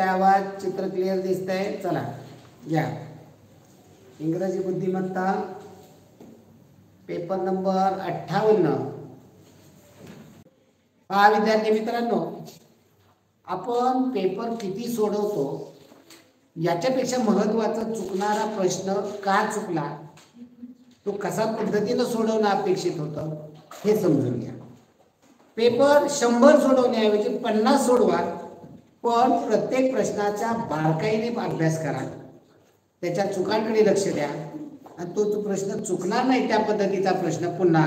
आवाज, चित्र क्लिअर दिसतंय? चला या इंग्रजी बुद्धिमत्ता पेपर नंबर 58. पहा विद्यार्थी मित्रांनो, आपण पेपर किती सोडवतो याच्यापेक्षा महत्त्वाचा चुकणारा प्रश्न का चुकला, तो कसा पद्धतीनं सोडवणं अपेक्षित होतं हे समजून घ्या. पेपर 100 सोडवण्याऐवजी 50 सोडवा, पण प्रत्येक प्रश्नाचा बारकाईने अभ्यास करा, त्याच्या चुकांकडे लक्ष द्या आणि तो प्रश्न चुकणार नाही त्या पद्धतीचा प्रश्न पुन्हा,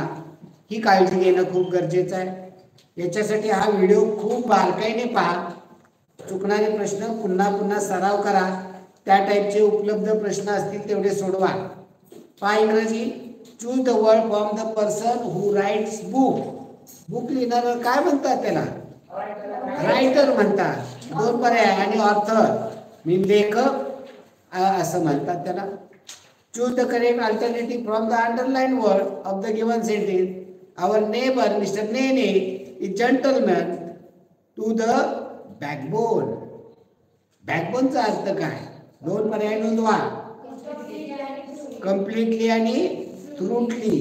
ही काळजी घेणं खूप गरजेचं आहे. याच्यासाठी हा व्हिडिओ खूप बारकाईने पहा. चुकणारे प्रश्न पुन्हा पुन्हा सराव करा, त्या टाईपचे उपलब्ध प्रश्न असतील तेवढे सोडवा. पहा इंग्रजी, choose the word from the person who rights book. Book लिहिणारा काय म्हणतात त्याला? रायटर म्हणतात. 2 पर्याय आणि ऑथर मीन लेखक असं म्हणतात त्याला. Choose the correct alternative from the underline word of the given sentence. Our neighbour mister Nene is gentleman to the backbone. बॅकबोनचा अर्थ काय? 2 पर्याय नोंदवा, कम्प्लिटली आणि थ्रूटली.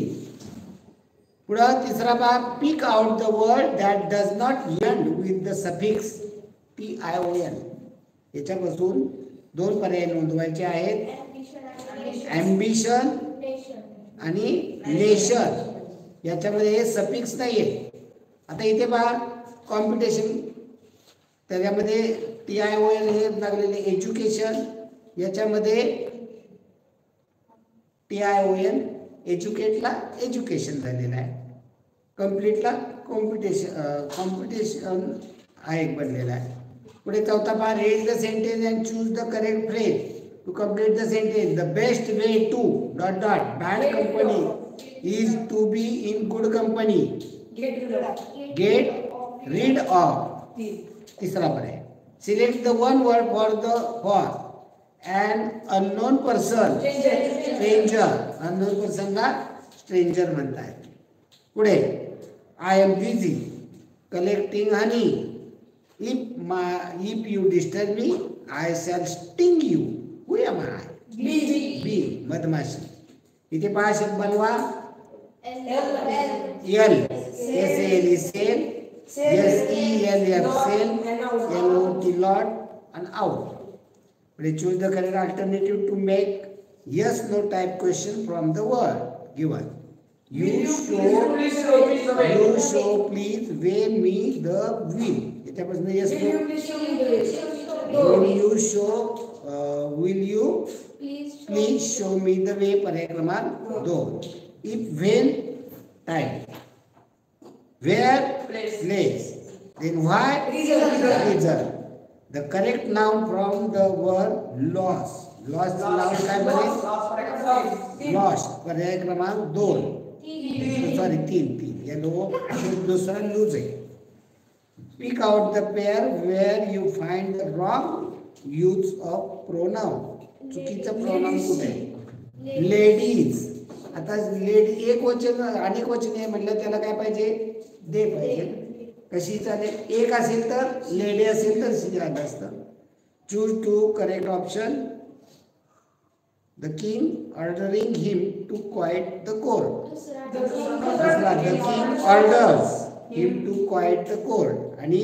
पुढं तिसरा भाग, pick out the word that does not end with the suffix TION. याच्यापासून 2 पर्याय नोंदवायचे आहेत, ॲम्बिशन आणि नेशन. याच्यामध्ये हे सफिक्स नाही आहे. आता इथे पहा कॉम्पिटिशन, त्याच्यामध्ये TION हे लागलेले एज्युकेशन, याच्यामध्ये TION एज्युकेटला एज्युकेशन झालेलं आहे, कम्प्लीटला कॉम्पिटिशन हा एक बनलेला आहे. पुढे चौथा पहा, read the sentence and choose the correct phrase to complete the sentence. The best way to ... bad company is to be in good company. Get rid of. तिसरा पर्याय, select the one word for an unknown person, stranger. unknown person ला stranger म्हणतात. पुढे, I am busy collecting honey. If you disturb me, I shall sting you. Who am I? Bee, मधमाशी. इथे पहा शब्द बनवा. L SALE sale, SELF sell, LOT lot and out. Choose the correct alternative to make yes no type question from the word given. You show please weigh me the wheel. याच्यापासून yes no. You show will you please show me the way. पर्याय क्रमांक 2. If when time, where place, then why reason. The correct noun from the word loss. Lost noun काय बनेल? Lost. पर्याय क्रमांक 2. Sorry 3. या दुसरा loose आहे. Pick out the pair where you find the wrong use of pronoun. चुकीचं pronoun कुठे आहे? Ladies. आता लेडी एक वचन अनेक वचन आहे म्हटलं त्याला काय पाहिजे? दे पाहिजे. कशी चालेल? एक असेल तर, लेडी असेल तर सी आलं असतं. Choose to correct option. The king ordering him to quit the court. दुसरा, the king orders him to quit the court. आणि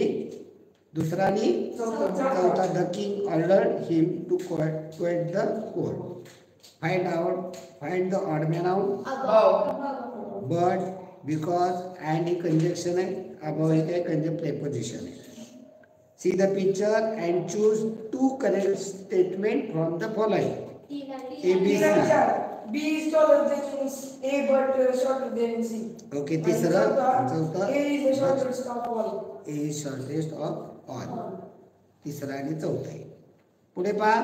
दुसरा आणि चौथा, the king ordered him to quit the court. Find the odd man out. But, because, and ही conjunction आहे. above it a conjunct preposition. See the picture and choose 2 correct statement from the following. A, B, C. B is taller than A but shorter than C. Okay, तीसरा चौथा, A is the shortest of all. A is shortest of all. तिसरा आणि चौथा आहे. पुढे पहा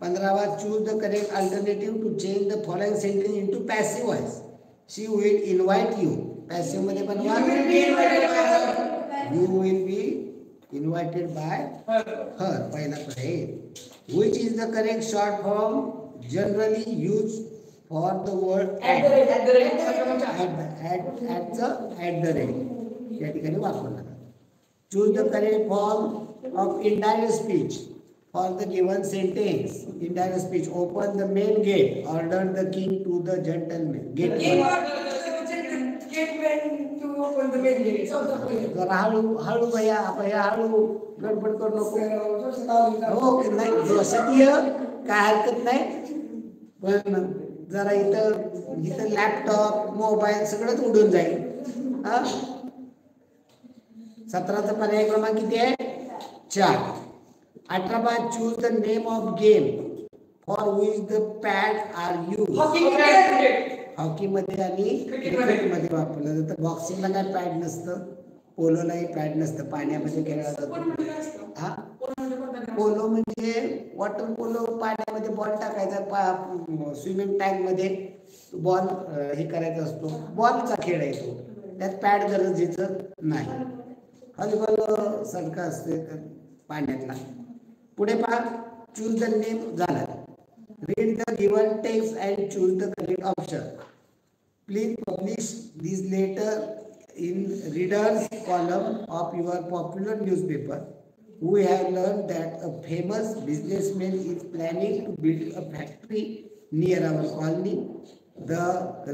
15वा, choose the correct alternative to change the following sentence into passive voice. She will invite you. Passive मध्ये बनवा. You will be invited by her. पहिला पर्याय. Which is the correct short form generally used for the word at the rate. या ठिकाणी वापरला. Choose the correct form of indirect speech. For the given sentence, indirect speech, open the main gate, order the king to the gentleman. Gate. To open the main gate. जरा हळू हळू भैया भैया हळू गडबड करू नको. हो नाही जोशात ये, काय हरकत नाही. पण जरा इथं इथं लॅपटॉप मोबाईल सगळंच उडून जाईल. हा 17चा पर्याय क्रमांक किती आहे? 4. 18 choose the name of game for which the pad are use. Hockey मध्ये आणि क्रिकेट मध्ये वापरलं जातं. बॉक्सिंगला काय पॅड नसतं, पोलोलाही पॅड नसतं, पाण्यामध्ये खेळला जातो. हा पोलो म्हणजे वॉटर पोलो, पाण्यामध्ये बॉल टाकायचा, स्विमिंग टँक मध्ये बॉल हे करायचा असतो, बॉलचा खेळ आहे तो, त्यात पॅड गरजेचं नाही. व्हॉलीबॉल सारखं असते पाण्यातला. पुढे पहा, चूज द नेम झालं. Read the given text and choose the correct option. Please publish this letter in readers column of your popular newspaper. We have learned that a famous businessman is planning to build a factory near our colony. The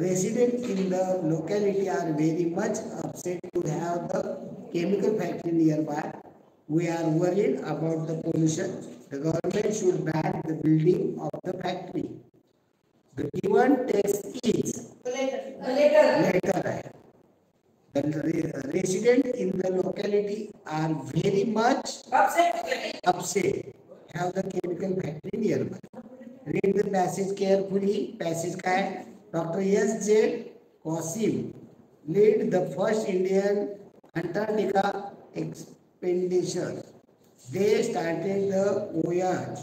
residents in the locality are very much upset to have the chemical factory nearby. We are worried about the pollution. The government should ban the building of the factory. The given text is letter. The residents in the locality are very much upset have the chemical factory nearby. Read the passage carefully. Passage काय? Dr. S.J. Qasim led the first Indian Antarctica expedition. They started the voyage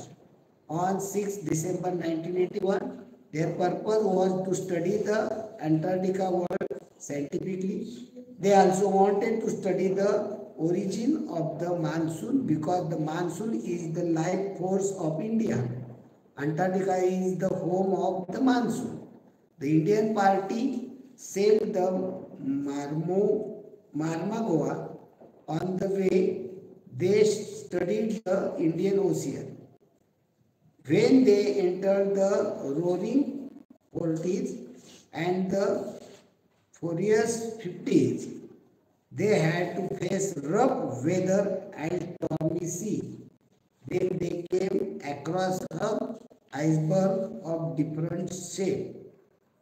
on 6 December 1981. Their purpose was to study the Antarctica world scientifically. They also wanted to study the origin of the monsoon because the monsoon is the life force of India. Antarctica is the home of the monsoon. The Indian party sailed the Marmagua. On the way, they studied the Indian Ocean. When they entered the roaring 40s and the furious 50s, they had to face rough weather and stormy sea. Then they came across an iceberg of different shape.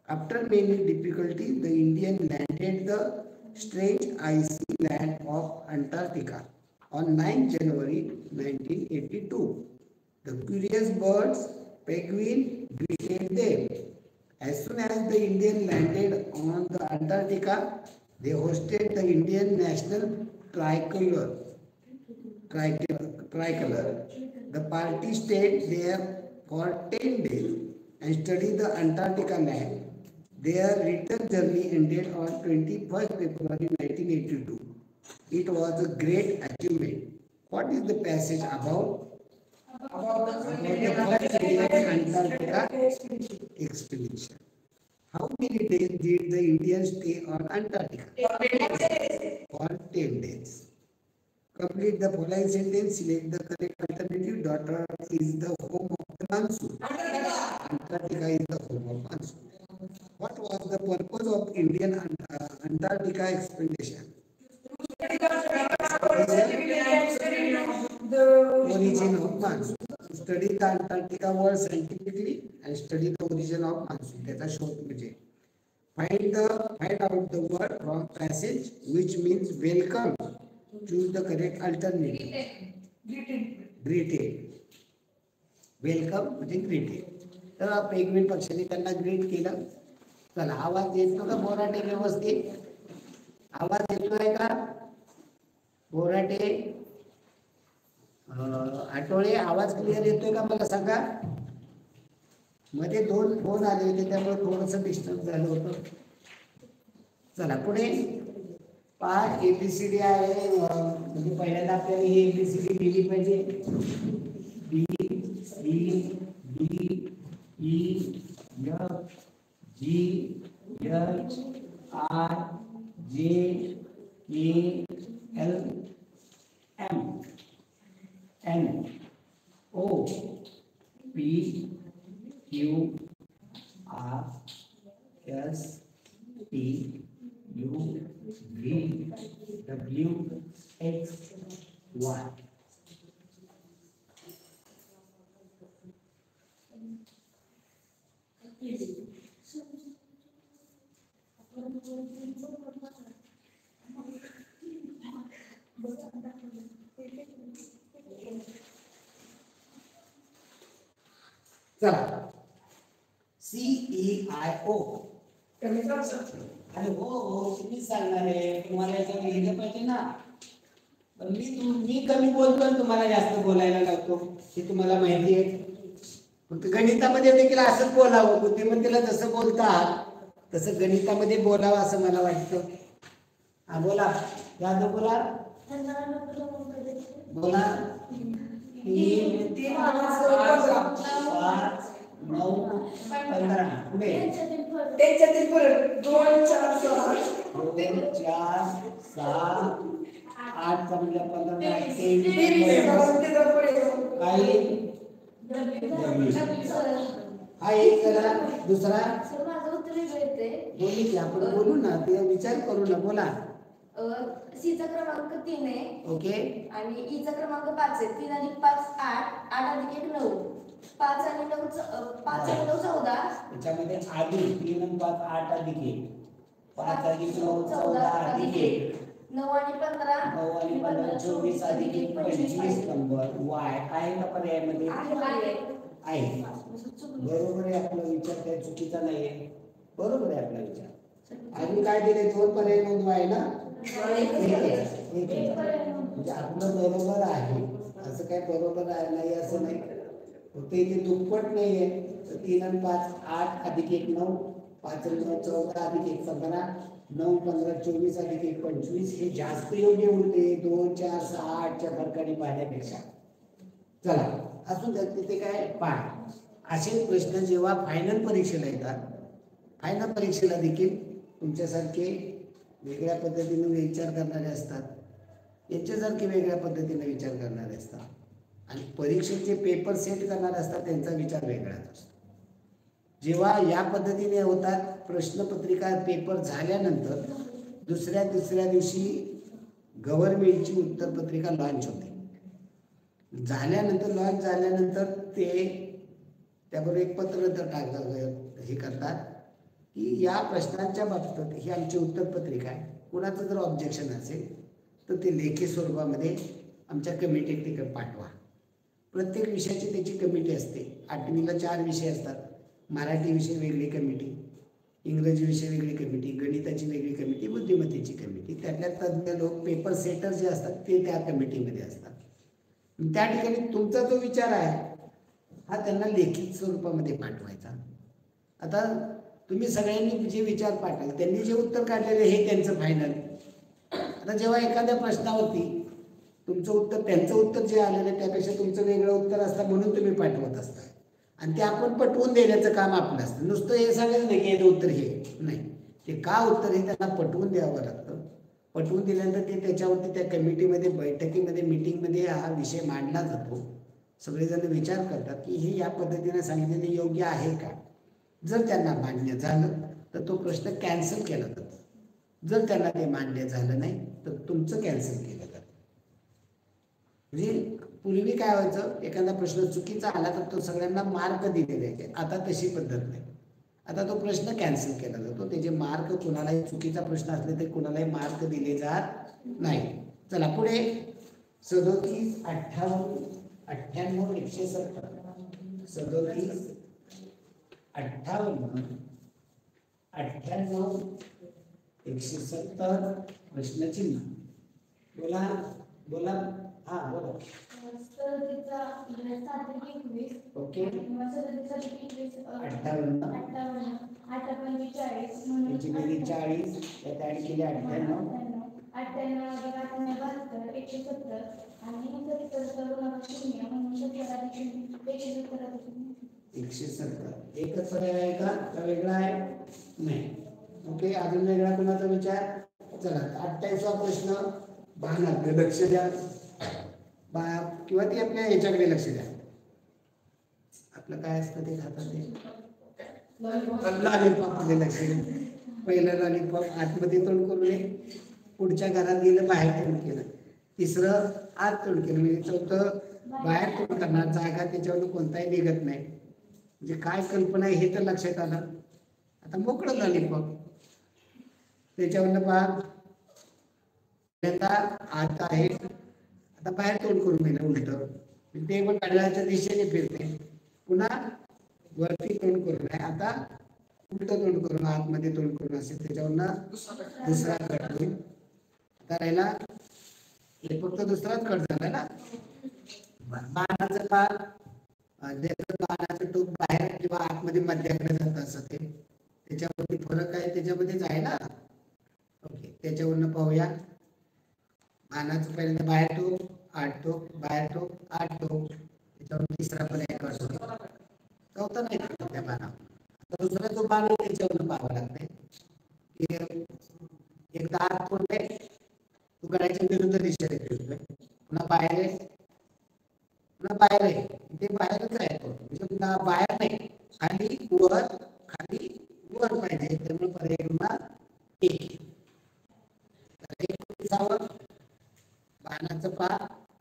After many difficulties, the Indians landed the strange icy land of Antarctica on 9 January 1982. The curious birds, penguin, greeted them. As soon as the Indians landed on the Antarctica, they hosted the Indian national tricolor. The party stayed there for 10 days and studied the Antarctica land. Their return journey ended on 21st February 1982. It was a great achievement. What is the passage about? About the first Indian Antarctica expedition. How many days did the Indians stay on Antarctica? For 10 days. Complete the following sentence. Select the correct alternative. Daughter is the home of the monsoon. Antarctica is the home of monsoon. What was the purpose of Indian Antarctica expedition? The origin of monsoon. Study the Antarctica world scientifically and study the origin of monsoon. त्याचा शोध म्हणजे find out the word from passage which means welcome. Choose the correct alternative. Greeted. Welcome म्हणजे greeted. तर penguin पक्षाने त्यांना greet केलं. चला आवाज येतो का बोराटे व्यवस्थित? आवाज येतोय का बोराटे? आठवडे आवाज क्लिअर येतोय का मला सांगा? मध्ये 2 फोन आले होते त्यामुळे थोडंसं डिस्टर्ब झालं होतं. चला पुढे पहा. ABCD आहे म्हणजे पहिल्यांदा आपल्याला ही ABCD लिहिली पाहिजे. B C D E F G H I J K L M N O P Q R S T U V W X Y. चला CEIO. अरे हो तुम्हीच सांगणार आहे, तुम्हाला याच्यात लिहिलं पाहिजे ना. पण मी कमी बोलतो आणि तुम्हाला जास्त बोलायला लागतो हे तुम्हाला माहिती आहे. फक्त गणितामध्ये देखील असंच बोलावं, बुद्धिमत्तेला जसं बोलतात तसं गणितामध्ये बोलावं असं मला वाटतं. हा बोला जाधव, बोला बोला. 3 5 7 9 15 पुढे 2 4 6 8 समजा 15 हा एक करा. दुसरा बोलू की आपण, बोलू ना, ते विचार करू ना, बोला. सीचा क्रमांक 3 आहे. ओके. आणि ईचा क्रमांक 5 आहे. 3 अधिक 5 8, 8 अधिक 1 9, 5 आणि 9 14. त्याच्यामध्ये आधी 3 आणि 5 8 अधिक 1, 5 अधिक 9 14 अधिक 1, 9 आणि 15 9 आणि 15 24 अधिक 1 25 नंबर. वाय आहे का पर्यायामध्ये? आहे. बरोबर आहे. आपला विचार काय चुकीचा नाहीये, बरोबर आहे आपला विचार. अजून काय दिले? 2 पर्याय नोंदवाय ना. म्हणजे आपलं बरोबर आहे, असं काय बरोबर आहे नाही असं नाही. फक्त इथे दुप्पट नाहीये. 3 आणि 5 8 अधिक 1 9, 5 आणि 9 14 अधिक 1 15, 9 15 24 अधिक 1 25. हे जास्त योग्य होते 2 4 6 8च्या फरकाने पाहण्यापेक्षा. चला असून तिथे काय पाठ. असे प्रश्न जेव्हा फायनल परीक्षेला येतात, फायनल परीक्षेला देखील तुमच्यासारखे वेगळ्या पद्धतीने विचार करणारे असतात, यांच्यासारखे वेगळ्या पद्धतीने विचार करणारे असतात, आणि परीक्षेचे पेपर सेट करणारे असतात, त्यांचा विचार वेगळाच असतो. जेव्हा या पद्धतीने होतात प्रश्नपत्रिका पेपर झाल्यानंतर दुसऱ्या तिसऱ्या दिवशी गव्हर्नमेंटची उत्तरपत्रिका लॉन्च होते. लॉन्च झाल्यानंतर ते त्याबरोबर एक पत्र तर टाकतात, हे करतात की या प्रश्नांच्या बाबतीत ही आमची उत्तरपत्रिका आहे. कुणाचं जर ऑब्जेक्शन असेल तर ते लेखी स्वरूपामध्ये आमच्या कमिटीकडे पाठवा. प्रत्येक विषयाची त्याची कमिटी असते. 8वीला 4 विषय असतात. मराठी विषय वेगळी कमिटी, इंग्रजी विषय वेगळी कमिटी, गणिताची वेगळी कमिटी, बुद्धिमत्तेची कमिटी. त्यातल्या तज्ज्ञ लोक पेपर सेटर जे असतात ते त्या कमिटीमध्ये असतात. त्या ठिकाणी तुमचा जो विचार आहे हा त्यांना लेखित स्वरूपामध्ये पाठवायचा. आता तुम्ही सगळ्यांनी जे विचार पाठवले, त्यांनी जे उत्तर काढलेले हे त्यांचं फायनल. आता जेव्हा एखाद्या प्रश्नावरती तुमचं उत्तर, त्यांचं उत्तर जे आलेलं आहे त्यापेक्षा तुमचं वेगळं उत्तर असतं म्हणून तुम्ही पाठवत असता, आणि ते आपण पटवून देण्याचं काम आपलं असतं. नुसतं हे सांगायचं नाही की हे उत्तर हे नाही, ते का उत्तर हे त्यांना पटवून द्यावं लागतं. पटवून दिल्यानंतर ते त्याच्यावरती त्या कमिटीमध्ये, बैठकीमध्ये, मीटिंगमध्ये हा विषय मांडला जातो. सगळेजण विचार करतात की हे या पद्धतीने सांगितलेले योग्य आहे का. जर त्यांना मान्य झालं तर तो प्रश्न कॅन्सल केला जातो. जर त्यांना ते मान्य झालं नाही तर तुमचं कॅन्सल केलं जातं. म्हणजे पूर्वी काय व्हायचं, एखादा प्रश्न चुकीचा आला तर तो सगळ्यांना मार्क दिले जायचे. आता तशी पद्धत नाही. आता तो प्रश्न कॅन्सल केला जातो. त्याचे मार्क, कुणालाही चुकीचा प्रश्न असले तरी कुणालाही मार्क दिले जात नाही. चला पुढे 37 58 98 170 37 58 98 170 प्रश्नचिन्ह. बोला बोला. हा बोला. ओके. 58 याची बेरीज 40, यात ऍड केले 98 170. एकच पर्याय आहे का वेगळा आहे? नाही. ओके. अजून वेगळा कोणाचा विचार? चला 28वा प्रश्न. बाणाकडे लक्ष द्या किंवा ती आपल्या याच्याकडे लक्ष द्या. आपलं काय असतं ते खातात ते लॉलीपॉप मध्ये लक्ष द्या. पहिलं लॉलीपॉप आतमध्ये तोंड करून नये, पुढच्या घरात गेलं बाहेर तोंड केलं, तिसरं आत तोंड केलं, म्हणजे चौथं बाहेर तोंड करणार, जागा त्याच्यावर कोणताही निघत नाही. म्हणजे काय कल्पना आहे हे तर लक्षात आलं. आता मोकळं लॉलीपॉप त्याच्यावरनं पहा आत आहे, आता बाहेर तोंड करून गेलं उलट, ते पण घड्याळाच्या दिशेने फिरते, पुन्हा वरती तोंड करून आहे, आता उलट तोंड करून आतमध्ये तोंड करून असेल, त्याच्यावरनं दुसरा कट होईल. आता राहिला हे फक्त दुसराच कट झाला ना. बाणाचं पार बाणाचं टोक बाहेर किंवा आतमध्ये मध्याकडे जात असं ते त्याच्यावरती फरक आहे, त्याच्यामध्येच आहे ना. ओके, त्याच्यावरनं पाहूया. बाणाचं पहिल्यांदा बाहेर टोक आठ टोक, बाहेर टोक आठ टोक, त्याच्यावर तिसरा पण एक कट होईल, चौथा नाही त्या बाणा. आता दुसरा जो बाण आहे त्याच्यावरनं पाहावं लागतंय. एकदा आत तोंड आहे, तो गड्याच्या विरुद्ध दिशेने फिरतोय, पुन्हा बाहेर आहे, पुन्हा बाहेर आहे, ते बाहेरच आहे तो, म्हणजे पुन्हा बाहेर नाही, खाली वर पाहिजे, त्यामुळे पर्याय क्रमांक 1. बाणाचं पा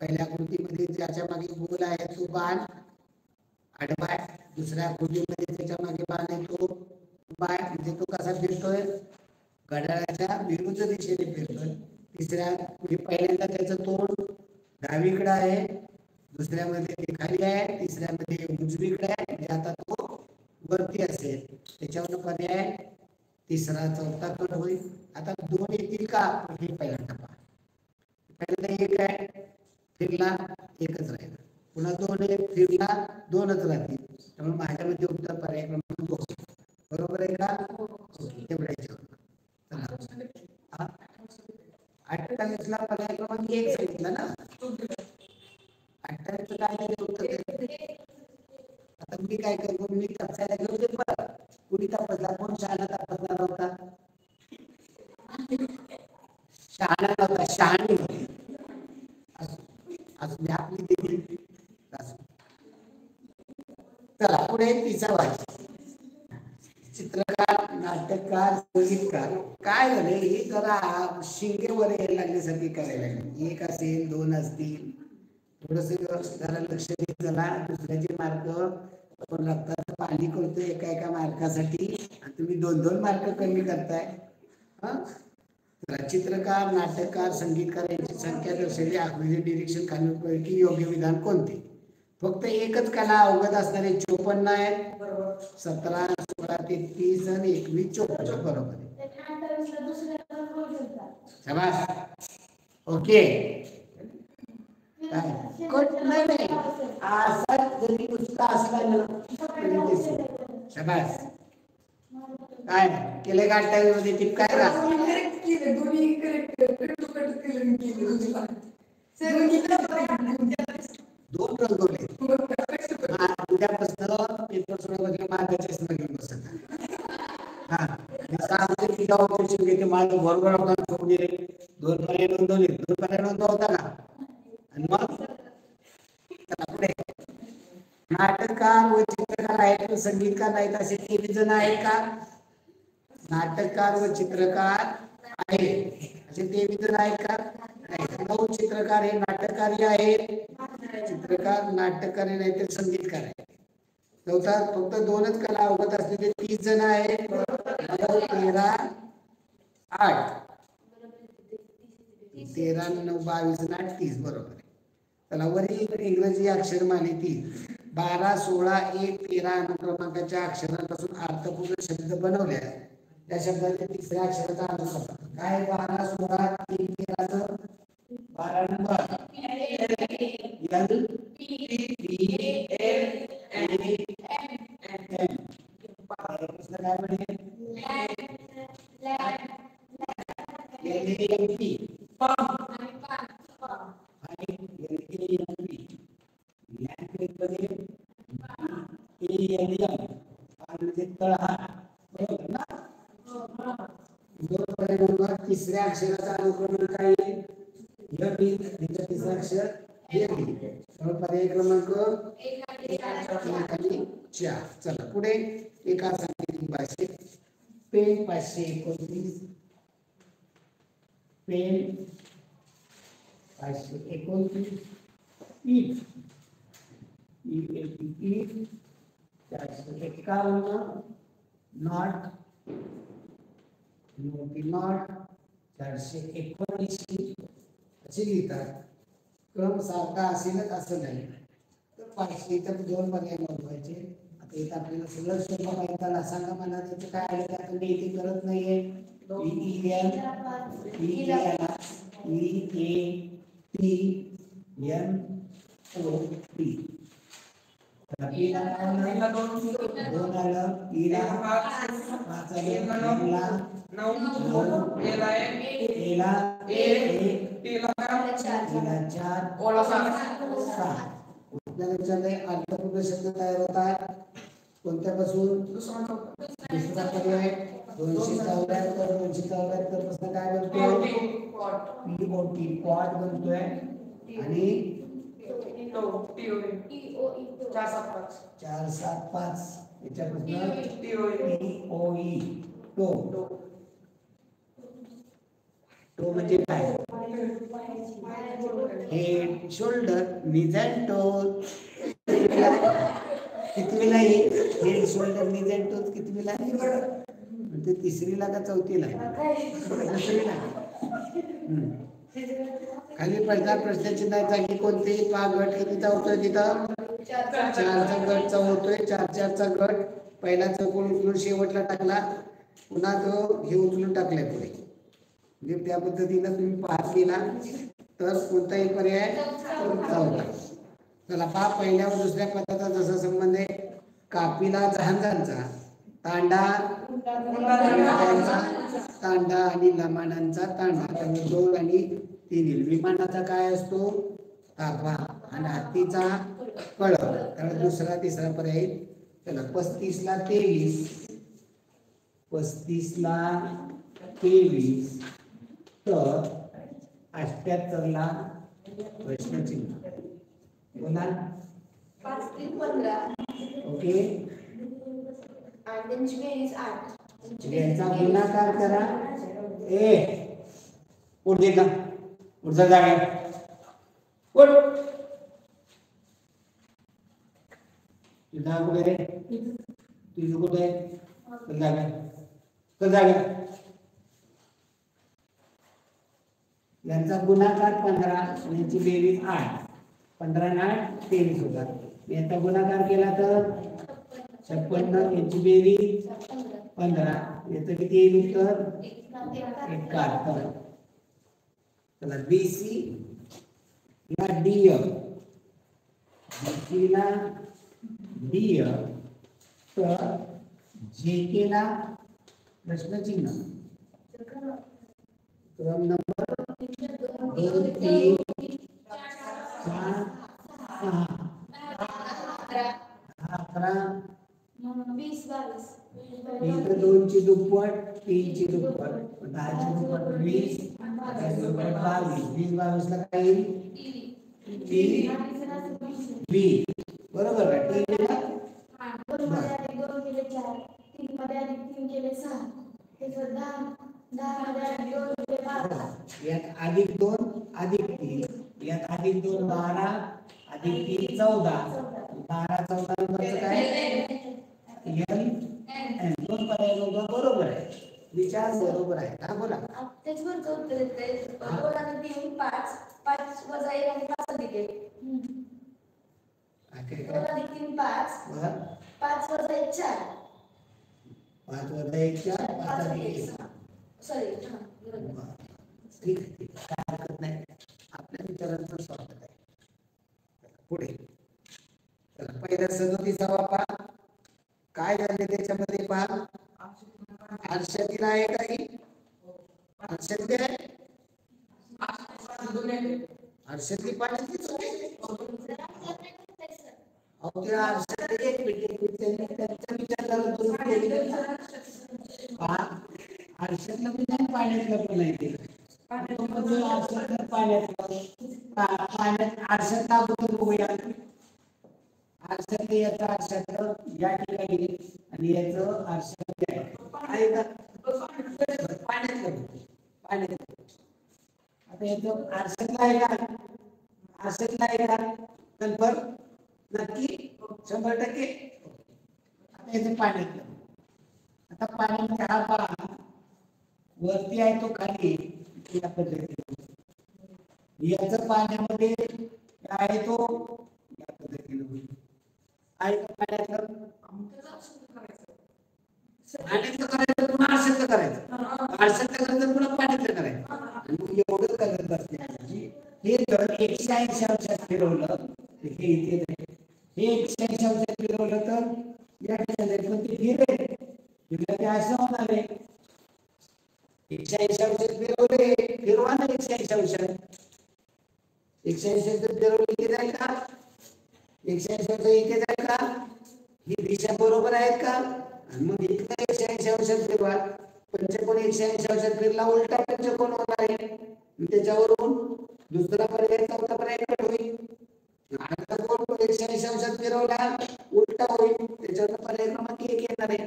पहिल्या आकृतीमध्ये ज्याच्या मागे गोल आहे तो बाण आडवा आहे, दुसऱ्या आकृतीमध्ये त्याच्या मागे बाण आहे तो उभा आहे, म्हणजे तो कसा फिरतोय, घड्याळाच्या विरुद्ध दिशेने फिरतोय. तिसऱ्या पहिल्यांदा त्याचं तोंड डावीकडे आहे, दुसऱ्यामध्ये ते खाली आहे, तिसऱ्यामध्ये उजवीकडे आहे, म्हणजे आता तो वरती असेल, त्याच्यावर पर्याय तिसरा चौथा कट होईल. आता दोन येतील का, हे पहिल्यांदा पहा. पहिल्यांदा एक आहे फिरला एकच राहिला, पुन्हा दोन आहे फिरला दोनच राहतील, त्यामुळे माझ्यामध्ये उत्तर पर्याय क्रमांक 2 बरोबर आहे का. चला 28 ला पर्याय क्रमांक 1 सांगितला ना. 28 काय नाही उत्तर. आता मी काय करतो, मी तपासायला घेऊन ते परत कुणी तपासला, कोण शहाणा तपासला नव्हता, शहाणा नव्हता, शहाणी होती. असं आपली देखील. चला पुढे तिसरा वाच. चित्रकार, नाटककार, संगीतकार. काय झाले हे जरा शिंगेवर यायला लागल्यासारखी करायला लागली. 1 असेल 2 असतील, थोडस जरा लक्ष देत चला. दुसऱ्याचे मार्क आपण रक्ताचं पाणी करतोय एका मार्कासाठी, आणि तुम्ही 2-2 मार्क कमी करताय. चित्रकार, नाटककार, संगीतकार यांची संख्या दर्शवली आकृती निरीक्षण खालीलपैकी योग्य विधान कोणते. फक्त एकच कला अवगत असणारे 54 आहेत, 17, 16, 33 आणि 21 54 बरोबर आहे. ओके, नाही असा जरी नुसता असला ना शाबास. काय केले का 28 मध्ये टिप काय का दोन रंगवले. उद्यापासून पेपर सोडवले मार्गाचे घेऊन बसत. हा बरोबर दोन पर्याय नोंदवले, 2 पर्याय नोंदवता ना. आणि मग पुढे नाटककार व चित्रकार आहेत, संगीतकार नाहीत, असे 3 जण आहेत का. नाटककार व चित्रकार आहेत असे 3 जण आहेत का. 9 चित्रकार हे नाटककारी आहेत, चित्रकार नाटककारी नाही तर संगीतकार आहे. चौथा फक्त 2च कला अवगत असलेले 30 जण आहेत. 13, 8 13, 9, 22, 8, 30 बरोबर आहे. चला वरील इंग्रजी अक्षर माहिती 12, 16, 1, 13 अनुक्रमांकाच्या अक्षरांपासून अर्थपूर्ण शब्द बनवले आहेत. त्या शब्दाच्या तिसऱ्या अक्षराचा अर्थ सांगा. काय 12, 16, 3, 13 12 नंबर तिसऱ्या अक्षराचा अनुक्रम काय तिसरा अक्षर पर्याय क्रमांक 1 रुपये एका सांगितली 500. पेन 529, पेन 529, ईट 451, नॉट 479 असे लिहितात. क्रम सारखा असेलच असं नाही. तर 500 तर 2 पर्याय नोंदवायचे. आता इथं आपल्याला सगळं सोपं माहिती सांगा मला त्याचं काय आलं ते आपण इथे करत नाहीये. शब्द तयार होतात कोणत्यापासून? दुसरा पर्याय 274. 274 पासून काय बनतोय? POT pot बनतोय. आणि 475 याच्यापासून TOE टो म्हणजे काय? Head, shoulder, knees and toes. कितवीला आहे? Head, shoulder, knees and toes कितवीला आहे? म्हणजे तिसरीला का चौथीला? दुसरीला. खाली पहिला प्रश्नचिन्हाचा की कोणतेही गट कितीचा होतोय तिथं? 4चा गटचा होतोय. 4-4चा गट. पहिला चौकोन उचलून शेवटला टाकला, पुन्हा तो हे उचलून टाकलाय पुढे. म्हणजे त्या पद्धतीनं तुम्ही पास केला तर कोणताही पर्याय चालतो. चला पहा, पहिल्या व दुसऱ्या पदाचा जसा संबंध आहे. कापीला जहाजांचा, तांडा तांडा आणि लमाणांचा तांडा. त्यामुळे 2 आणि 3 येईल. विमानाचा काय असतो? ताफा. आणि हत्तीचा कळप. त्यामुळे दुसरा तिसरा पर्याय. चला 35ला 23, 35ला 23 तर 78ला प्रश्नचिन्ह. बोला. 5 3 15. ओके. आणि त्यांची बेरीज 8. याचा गुणाकार करा. उठ दे का? उठ जा जागा. उठ. तुझा कुठे? तुझं कुठे? चल जागा. चल जागा. यांचा गुणाकार 15 आणि यांची बेरीज 8. 15 आणि 8 23 होतात. याचा गुणाकार केला तर 56. यांची बेरीज 15. याचं किती येईल उत्तर? 71. चला BC ला DF, BC ला DF तर JK ला प्रश्नचिन्ह. क्रम नंबर 2 3 4 6 11 20 22. इथं 2 ची दुप्पट, 3 ची दुप्पट, 10 ची दुप्पट 20, 10 ची दुप्पट 22. 20 22 ला काय येईल? TB. बरोबर आहे. TB ला 2 मध्ये 2 केले 4, 3 मध्ये 3 केले 6, हे 10 मध्ये 2 केले 12. यात अधिक 2 अधिक 3, यात अधिक 2 12 अधिक 3 14. 12 14 नंबरचं काय? LN. 2 पर्याय बरोबर आहे. विचार बरोबर आहे. हा बोला. त्याच बरोबर उत्तर येते. 2 आणि 3 5, 5 वजा 1 आणि 5 अधिक 1. 2 आणि 3 5, 5 वजा 1 4. 5 वजा 1 4, 5 अधिक 1 6. सॉरी. ठीक आहे. काय हरकत नाही. आपल्या विचारांचं स्वागत आहे. पुढे चला पहिला 37वा पहा. काय झाले त्याच्यामध्ये पहा. अर्षदीला आहे काही? अर्षदी आहे? अर्षदी पाण्याचीच होते. त्या अर्षदी एक मिनिट त्यांचा विचार करून अर्षदला पण नाही, पाण्यातलं पण नाही ते. पाण्यात अर्षदला बघूया. अर्षद याचा अर्षद या ठिकाणी आणि याचं आरशातले आहे का पाण्यातलं आता याचं आरशातलं आहे का आरशातलं आहे का कन्फर्म नक्की 100%. आता याचं पाण्यातलं आता पाण्यामध्ये हा पहा वरती आहे तो खाली या पद्धतीने याचं पाण्यामध्ये आहे तो या पद्धतीने होईल आहे का पाण्यातलं पाण्यातलं करायचं पुन्हा आरशातलं करायचं आरशातलं करायचं पुन्हा पाण्यातलं करायचं आणि मग एवढं करत बसण्याची हे जर 180 अंशात फिरवलं हे इथे नाही हे 180 अंशात फिरवलं तर या ठिकाणी पण ते फिरेल फिरलं ते असं होणार आहे 180 अंशात फिरवले फिरवा ना 180 अंशात 180 अंशात फिरवले इथे जाईल का 180 अंशात इथे जाईल का ही दिशा बरोबर आहे का आणि मग इथं 180 अंशात फिरवा पंचकोन 180 अंशात फिरला उलटा पंचकोन होणार आहे त्याच्यावरून दुसरा पर्याय चौथा पर्याय कट होईल आता कोण 180 अंशात फिरवला उलटा होईल त्याच्यावर पर्याय क्रमांक 1 येणार आहे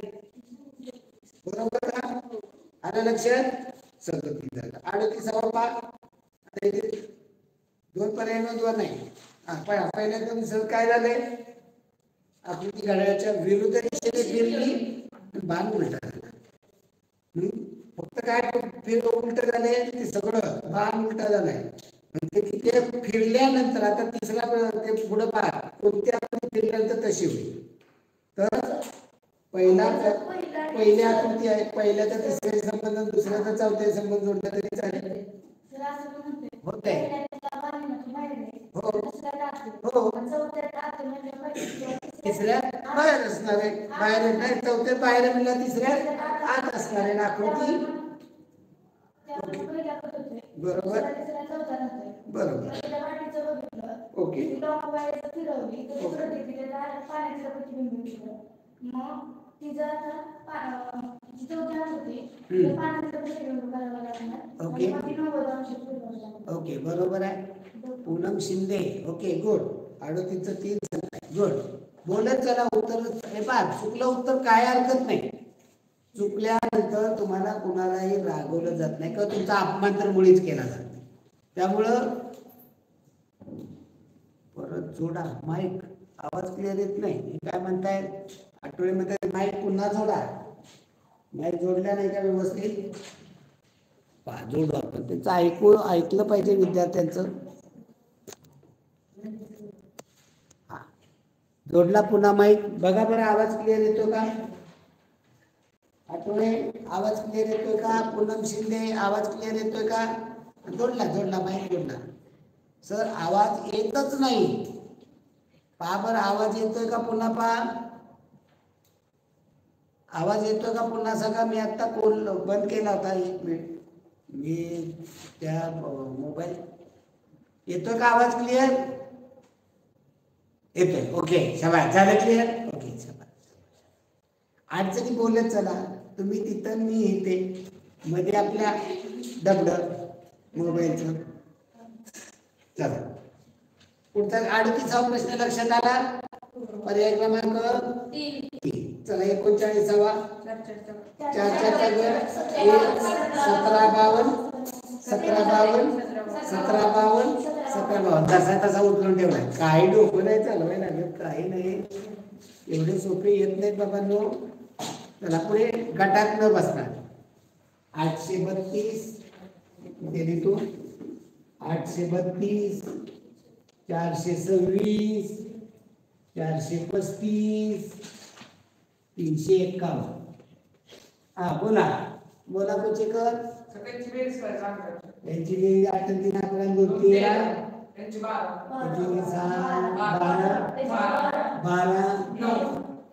बरोबर का आलं लक्षात सगळं झालं 38 पा आता इथे दोन पर्याय नोंदवा नाही पहिल्या दोन काय झाले आकृती घड्याळाच्या विरुद्ध दिशेने फिरली बाण उलटा झाला फक्त काय फिर उलट झाले ते सगळं बाण उलटा झालाय ते तिथे फिरल्यानंतर आता तिसरा ते पुढे पहा कोणत्या आकृती फिरल्यानंतर तशी होईल तर पहिली आकृती आहे पहिल्याचा तिसऱ्या संबंध दुसऱ्याचा चौथ्या संबंध जोडला तरी चालेल होत आहे हो हो तिसऱ्या बाहेर असणार आहे बाहेर नाही चौथ्या बाहेर मिळाला तिसऱ्या आत असणार आहे आकृती बरोबर बरोबर ओके ओके ओके बरोबर आहे Poonam Shinde okay good 38 good बोलत चला उत्तर हे पहा चुकलं उत्तर काय हरकत नाही चुकल्यानंतर तुम्हाला कुणालाही रागवलं जात नाही किंवा तुमचा अपमान तर मुळीच केला जात नाही त्यामुळं परत जोडा माईक आवाज क्लिअर येत नाही काय म्हणताय आठवड्यामध्ये माईक पुन्हा जोडा माईक जोडल्या नाही का व्यवस्थित जोडू आपण त्याचं ऐकलं पाहिजे विद्यार्थ्यांचं हा जोडला पुन्हा माईक बघा बरं आवाज क्लिअर येतो का आठवडे आवाज क्लिअर येतोय का पूनम शिंदे आवाज क्लिअर येतोय का जोडला माईक जोडला सर आवाज येतच नाही पहा बरं आवाज येतोय का पुन्हा पहा आवाज येतोय का पुन्हा सांगा मी आता कोल बंद केला होता 1 मिनिट मी त्या मोबाईल येतोय का आवाज क्लिअर येतोय ओके शाबास झालं क्लिअर ओके शाबास अडचणी बोलत चला तुम्ही तिथं मी इथे मध्ये आपल्या दगड मोबाईलचं चला पुढचा 38वा प्रश्न लक्षात आला पर्याय क्रमांक 3 चला 39वा 4 चा घर 1752 जसा तसा उचलून ठेवलाय काही डोकं नाही चालवाय लागत काही नाही एवढे सोपे येत नाहीत बाबांनो चला पुढे गटात न बसणार 832 दिली तू 832 426 435 351 हा बोला कुचेकर यांची बेरीज 8 आणि 3 अकरा 2 13 यांची 12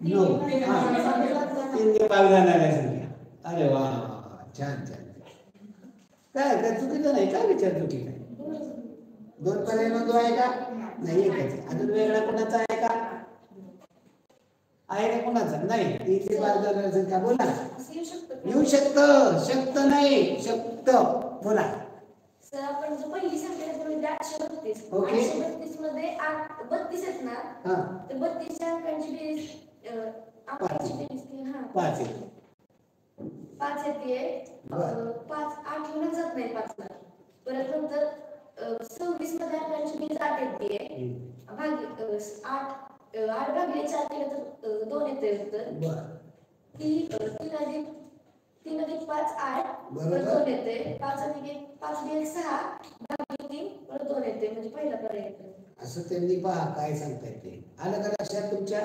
9 3 जाणार आहे संख्या अरे वा छान काय चुकीचं नाही काय विचार चुकी नाही 2 पर्याय नोंदव आहे का नाही एकच अजून वेगळा कोणाचा आहे का आहे का कोणाचा नाही 3 ते 5 जाणार संख्या बोला येऊ शकत नाही शक्त बोला सर आपण जो पहिली संख्या म्हणजे 832 ओके 832 मध्ये 32 आहेत ना हां तर 32 च्या अंकांची बेरीज पाच येते. 5 येते. 5 8 म्हणून जात नाही 5 ला. परत नंतर 26 मध्ये आपल्याची बेरीज 8 येते. भाग 8 भागिले 4 केलं तर 2 येते उत्तर. बरं. 3 अधिक 5 8 परत 2 येते. 5 अधिक 6 भागिले 3 परत 2 येते. म्हणजे पहिला पर्याय येतो. असं त्यांनी पहा काय सांगतायत ते. आलं का लक्षात तुमच्या?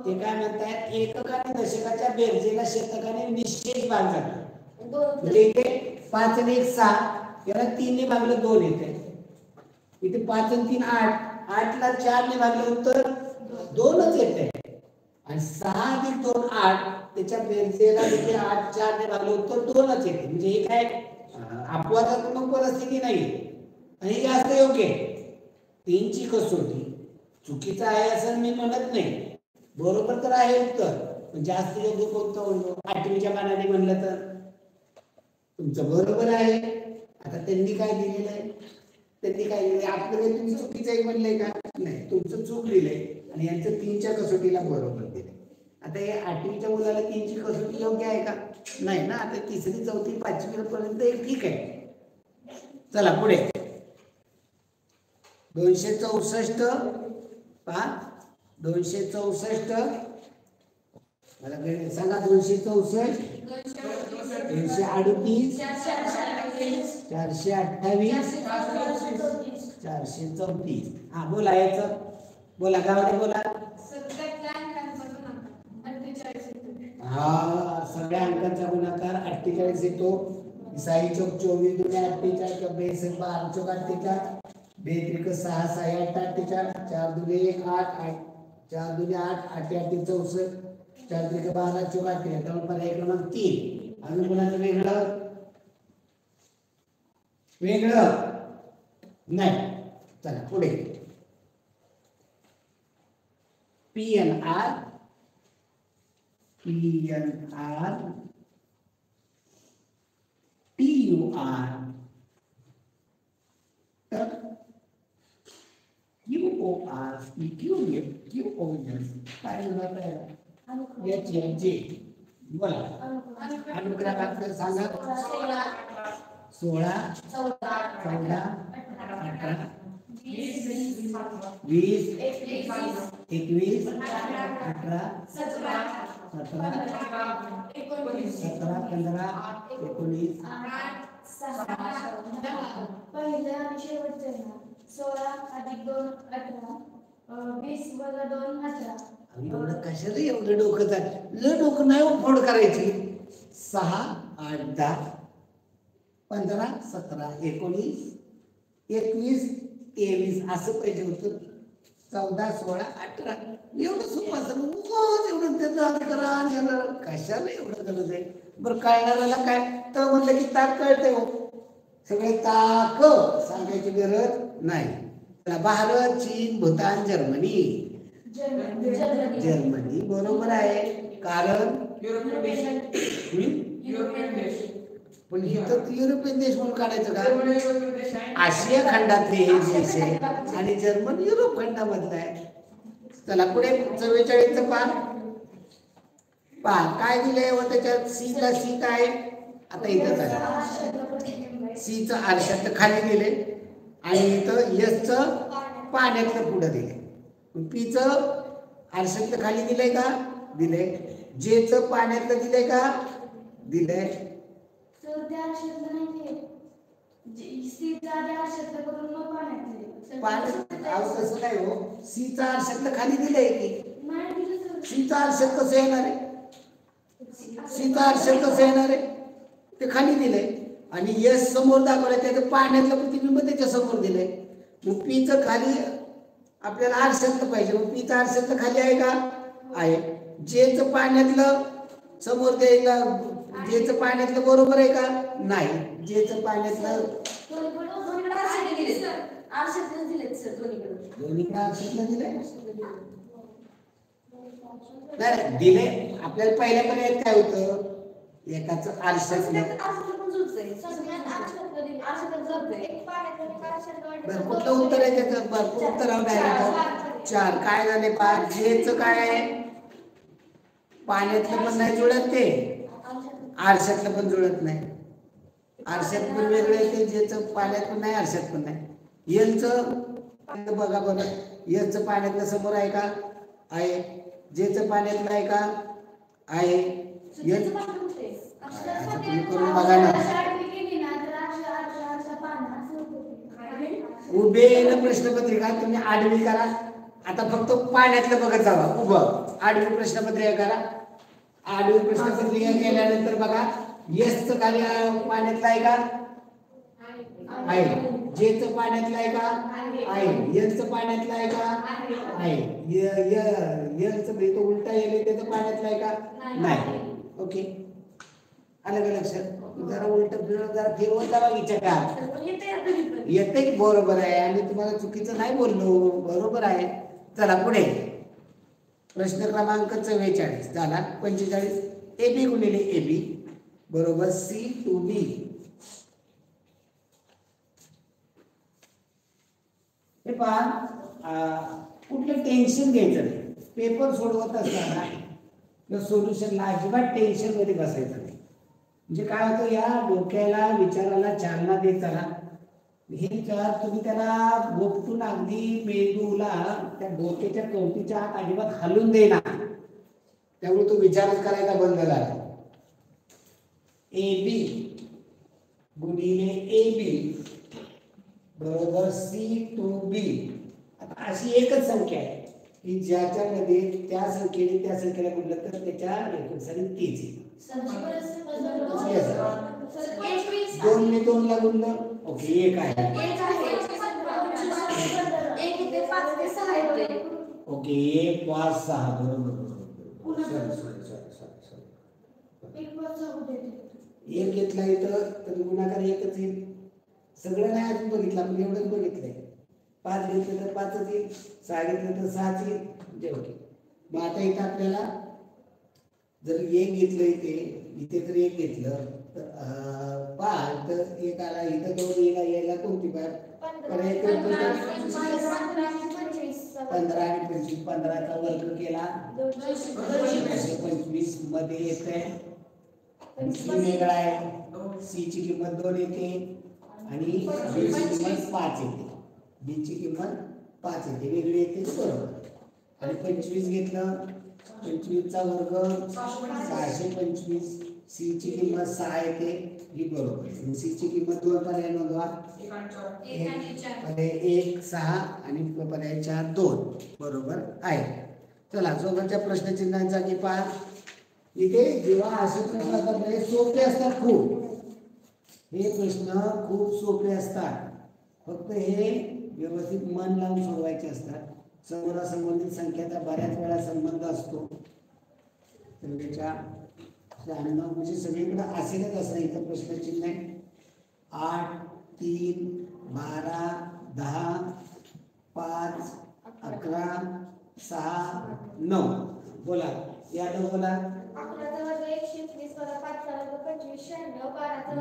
ते काय म्हणतायत, एकक आणि दशकाच्या बेरजेला शतकाने निश्चित भाग जातो. म्हणजे इथे 5 आणि 1 6, याला 3 ने भागलं 2 येते. इथे 5 आणि 3 8, 8 ला 4 ने भागलं उत्तर 2च येते. आणि 6 अधिक 2 8, त्याच्या बेरजेला देखील 8 4 ने भागलं उत्तर 2च येते. म्हणजे हे काय अपवादात्मक परिस्थिती नाही आणि हे जास्त योग्य आहे. 3 ची कसोटी चुकीचं आहे असं मी म्हणत नाही, बरोबर तर आहे उत्तर. पण जास्त योग्य कोणतं म्हणतो? 8वीच्या मानाने म्हणलं तर तुमचं बरोबर आहे. आता त्यांनी काय दिलेलं आहे? त्यांनी काय दिलंय? आपलं तुम्ही चुकीचं आहे म्हणलंय का? नाही, तुमचं चूक दिलंय आणि यांचं 3च्या कसोटीला बरोबर दिलंय. आता हे 8वीच्या मुलाला 3ची कसोटी योग्य आहे का? नाही ना. आता 3री 4थी 5वी पर्यंत एक ठीक आहे. चला पुढे. 264 पहा. 264 मला सांगा. 264 238 428 434. हा बोला. याचं बोला. गावाने बोला. हा सगळ्या अंकांचा गुणाकार 48 येतो. 6 चौक 24 दुने 48 बेस 12 चौक 48 बेत्रिक 6 6 8 48 4 दुने 1 8 8 4 दुने 8 8 8 64 4 त्रिक 12 चौक 48. त्यामुळे पर्याय क्रमांक 3. अजून कोणाचं वेगळं नाही. चला पुढे. PNR TUR QOR QOS काय होणार आहे? याचे बोला. अनुक्रमांक सांगा. 16 14 18 20 21 18 17 15 19 पहिलं आणि शेवटचं आहे ना. 16 अधिक 2 18 20 वजा 2 18. एवढं कशाला एवढं डोकं लय डोकं नाही फोड करायची. 6 8 10 15 17 19 21 23 असं पाहिजे होतं. 14 16 18 एवढं सोपं असं एवढं त्याचं करा. कशाला एवढं गरज आहे? बरं कळणाऱ्याला काय तर म्हणलं की ताक कळतंय हो. सगळे ताक सांगायची गरज नाही. भारत चीन भूतान जर्मनी बरोबर आहे. कारण पण इथं युरोपियन देश म्हणून काढायचं का? आशिया खंडातले हे देश आहे आणि जर्मन युरोप खंडामधला आहे. चला पुढे 44चं पहा काय दिलंय व त्याच्यात सीला सी काय आता इथं आहे. सीचं आरशात खाली दिले आणि इथं एसचं पाण्यातलं पुढं दिले. पीचं आरशातलं खाली दिलंय का? दिलंय. जेचं पाण्यातलं दिलंय का? दिलंय. तसं नाही हो. सीचा आरशातलं खाली दिलंय की सीचा आरशात कसं येणार आहे? सीचा आरशात कसं येणार आहे? ते खाली दिलंय आणि यस समोर दाखवलंय. त्याचं पाण्यातलं प्रतिबिंब त्याच्या समोर दिलंय. मग पीचं खाली आपल्याला आरशातलं पाहिजे. मग पीचं आरशातलं खाली आहे का? आहे. जेचं पाण्यातलं समोर द्यायला जेचं पाण्यातलं बरोबर आहे का? नाही. जेचं पाण्यातलं दोन्हीकडे आरशातलं दिलंय. नाही दिले. आपल्याला पहिल्या पर्यायात काय होतं? एकाचं आरशातलं. कुठलं उत्तर आहे त्याचं? उत्तर 4. काय झाले पहा. जेचं काय आहे? पाण्यातलं पण नाही जुळत ते, आरशातलं पण जुळत नाही. आरशात पण वेगळं येते, ज्याचं पाण्यात पण नाही आरशात पण नाही. एलचं बघा बरं, एलचं पाण्यातलं समोर आहे का? आहे. जेचं पाण्यातलं आहे का? आहे. एल तुम्ही करून बघा ना. उभे प्रश्नपत्रिका तुम्ही आडवी करा. आता फक्त पाण्यातलं बघत जावा. उभं आडवी प्रश्नपत्रिका करा. आडवी प्रश्नपत्रिका केल्यानंतर बघा एसचं कार्य पाण्यातलं आहे का? आहे. जेचं पाण्यातलं आहे का? आहे. एलचं पाण्यातलं आहे का? आहे. एलचं तो उलटा येईल त्याचं पाण्यातलं आहे का? नाही. ओके, आलं का लक्षात? जरा उलट जरा फिरवत जरा विचार का येते की बरोबर आहे. आणि तुम्हाला चुकीचं नाही बोललो, बरोबर आहे. चला पुढे प्रश्न क्रमांक 44 झाला. 45 AB गुणिले AB बरोबर C to B. हे पहा, कुठलं टेन्शन घ्यायचं नाही. पेपर सोडवत असताना किंवा सोल्युशनला अजिबात टेन्शन मध्ये बसायचं नाही. म्हणजे काय होतं, या डोक्याला विचाराला चालना देत चला. हे विचार तुम्ही त्याला गोपटून अगदी मेंदूला त्या डोक्याच्या कवटीच्या आत अजिबात हलून देना. त्यामुळे तो विचारच करायला बंद झाला. AB गुणिले AB बरोबर C to B. आता अशी एकच संख्या आहे की ज्याच्यामध्ये त्या संख्येने त्या संख्येला गुणलं तर त्याच्या एकूण तीच आहे. दोन ने दोन ला गुणलं, ओके, एक आहे. ओके, 1 5 6 बरोबर. एक घेतला इथं तर गुणाकार एकच येईल. सगळं नाही अजून बघितलं आपण, एवढंच बघितलंय. 5 घेतलं तर 5च येईल, 6 घेतलं तर 6च येईल. म्हणजे ओके. मग आता इथं आपल्याला जर 1 घेतलं इथे तर 1 घेतलं तर 5 तर 1 आला, इथं 2 यायला कोणती पाय? 15 आणि 25, 15चा वर्ग केला 25 मध्ये येते. सी वेगळा आहे, सी ची किंमत 2 येते आणि बी ची किंमत 5 येते. बी ची किंमत 5 येते, वेगळी येते बरोबर. आणि 25 घेतलं, 25 चा वर्ग 625, सी ची किंमत 6 येते, ही बरोबर. सी ची किंमत 2 पर्याय नोंदवा, 1 6 आणि पर्याय 4 2 बरोबर आहे. चला सोबतच्या प्रश्नचिन्हांचा की पहा. इथे जेव्हा असे प्रश्न असतात हे सोपे असतात खूप. हे प्रश्न खूप सोपे असतात, फक्त हे व्यवस्थित मन लावून सोडवायचे असतात. समोरासमोरील संख्याचा बऱ्याच वेळा संबंध असतो. संख्येच्या 96 म्हणजे सगळीकडे असेलच असं इथं प्रश्नचिन्ह आहे. 8 3 12 10 5 11 6 9 बोला. यादव बोला.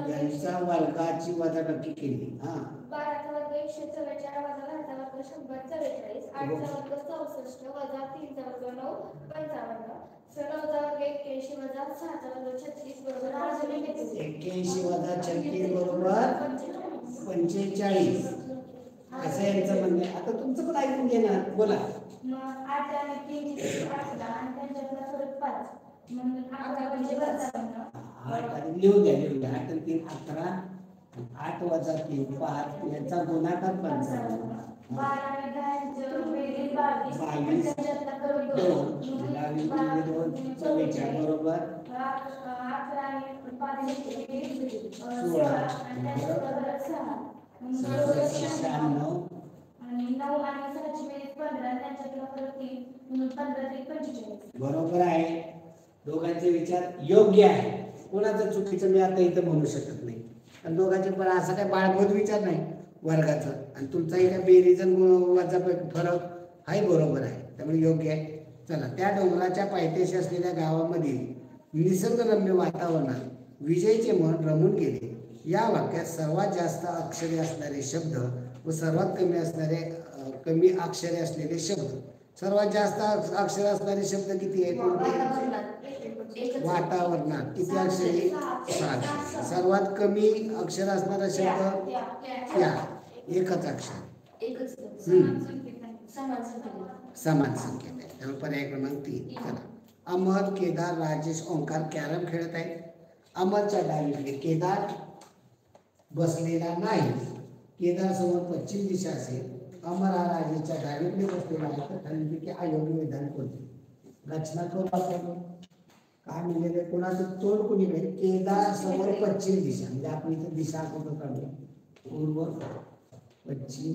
यांचा वर्गाची वजाबाकी केली. हा, 12चा वर्ग 144 वजा 10चा वर्ग 144, 8चा वर्ग 64 वजा 3चा वर्ग 9 55, 9चा वर्ग 81 वजा 6चा वर्ग 36 बरोबर 81 वजा 36 बरोबर 45. असं यांचं म्हणणं आहे. आता तुमचं पण ऐकून घे ना, बोला. 8 आणि 3 18 आणि त्यांच्यातला फरक 5 म्हणून 11 म्हणजे 55. 8 आणि लिहून द्या. 8 आणि 3 11, 8 वजा 3 5, यांचा गुणाकार 55. 12 आणि 10 बेरीज 22, त्यांच्यातला फरक 2 बरोबर. 11 आणि 5 16 आणि त्यांच्यातला फरक 6 96 आणि 9 आणि 6 बेरीज 15 आणि त्यांच्यातला फरक 3 म्हणून 15 ते 45 बरोबर आहे. दोघांचे विचार योग्य आहे, कोणाचं चुकीचं मी आता इथं म्हणू शकत नाही. आणि दोघांचे पण असा काय बाळबोध विचार नाही वर्गाचा, आणि तुमचाही काय बेरीज वजा फरक हाही बरोबर आहे, त्यामुळे योग्य आहे. चला, त्या डोंगराच्या पायथ्याशी असलेल्या गावामधील निसर्गरम्य वातावरणात विजयचे मन रमून गेले. या वाक्यात सर्वात जास्त अक्षरे असणारे शब्द व सर्वात कमी अक्षरे असलेले शब्द. सर्वात जास्त अक्षर असणारे शब्द किती आहेत? वातावरणात किती अक्षरे? 6. सर्वात कमी अक्षर असणारा शब्द त्या, एकच अक्षर. समान संख्येत आहे, त्यामुळे पर्याय क्रमांक 3. चला, अमर, केदार, राजेश, ओंकार कॅरम खेळत आहे. अमरच्या डावीकडे केदार बसलेला नाही. केदार समोर पश्चिम दिशा असेल. अमर हा राजेशच्या डावीकडे बसलेला आहे. तर खालीलपैकी अयोग्य विधान कोणते? रचना करू आपण. काय म्हणजे कोणाचं तोंड कोणीकडे? केदार समोर पश्चिम दिशा, म्हणजे आपण इथे दिशा कुठं काढू? पूर्व, पश्चिम,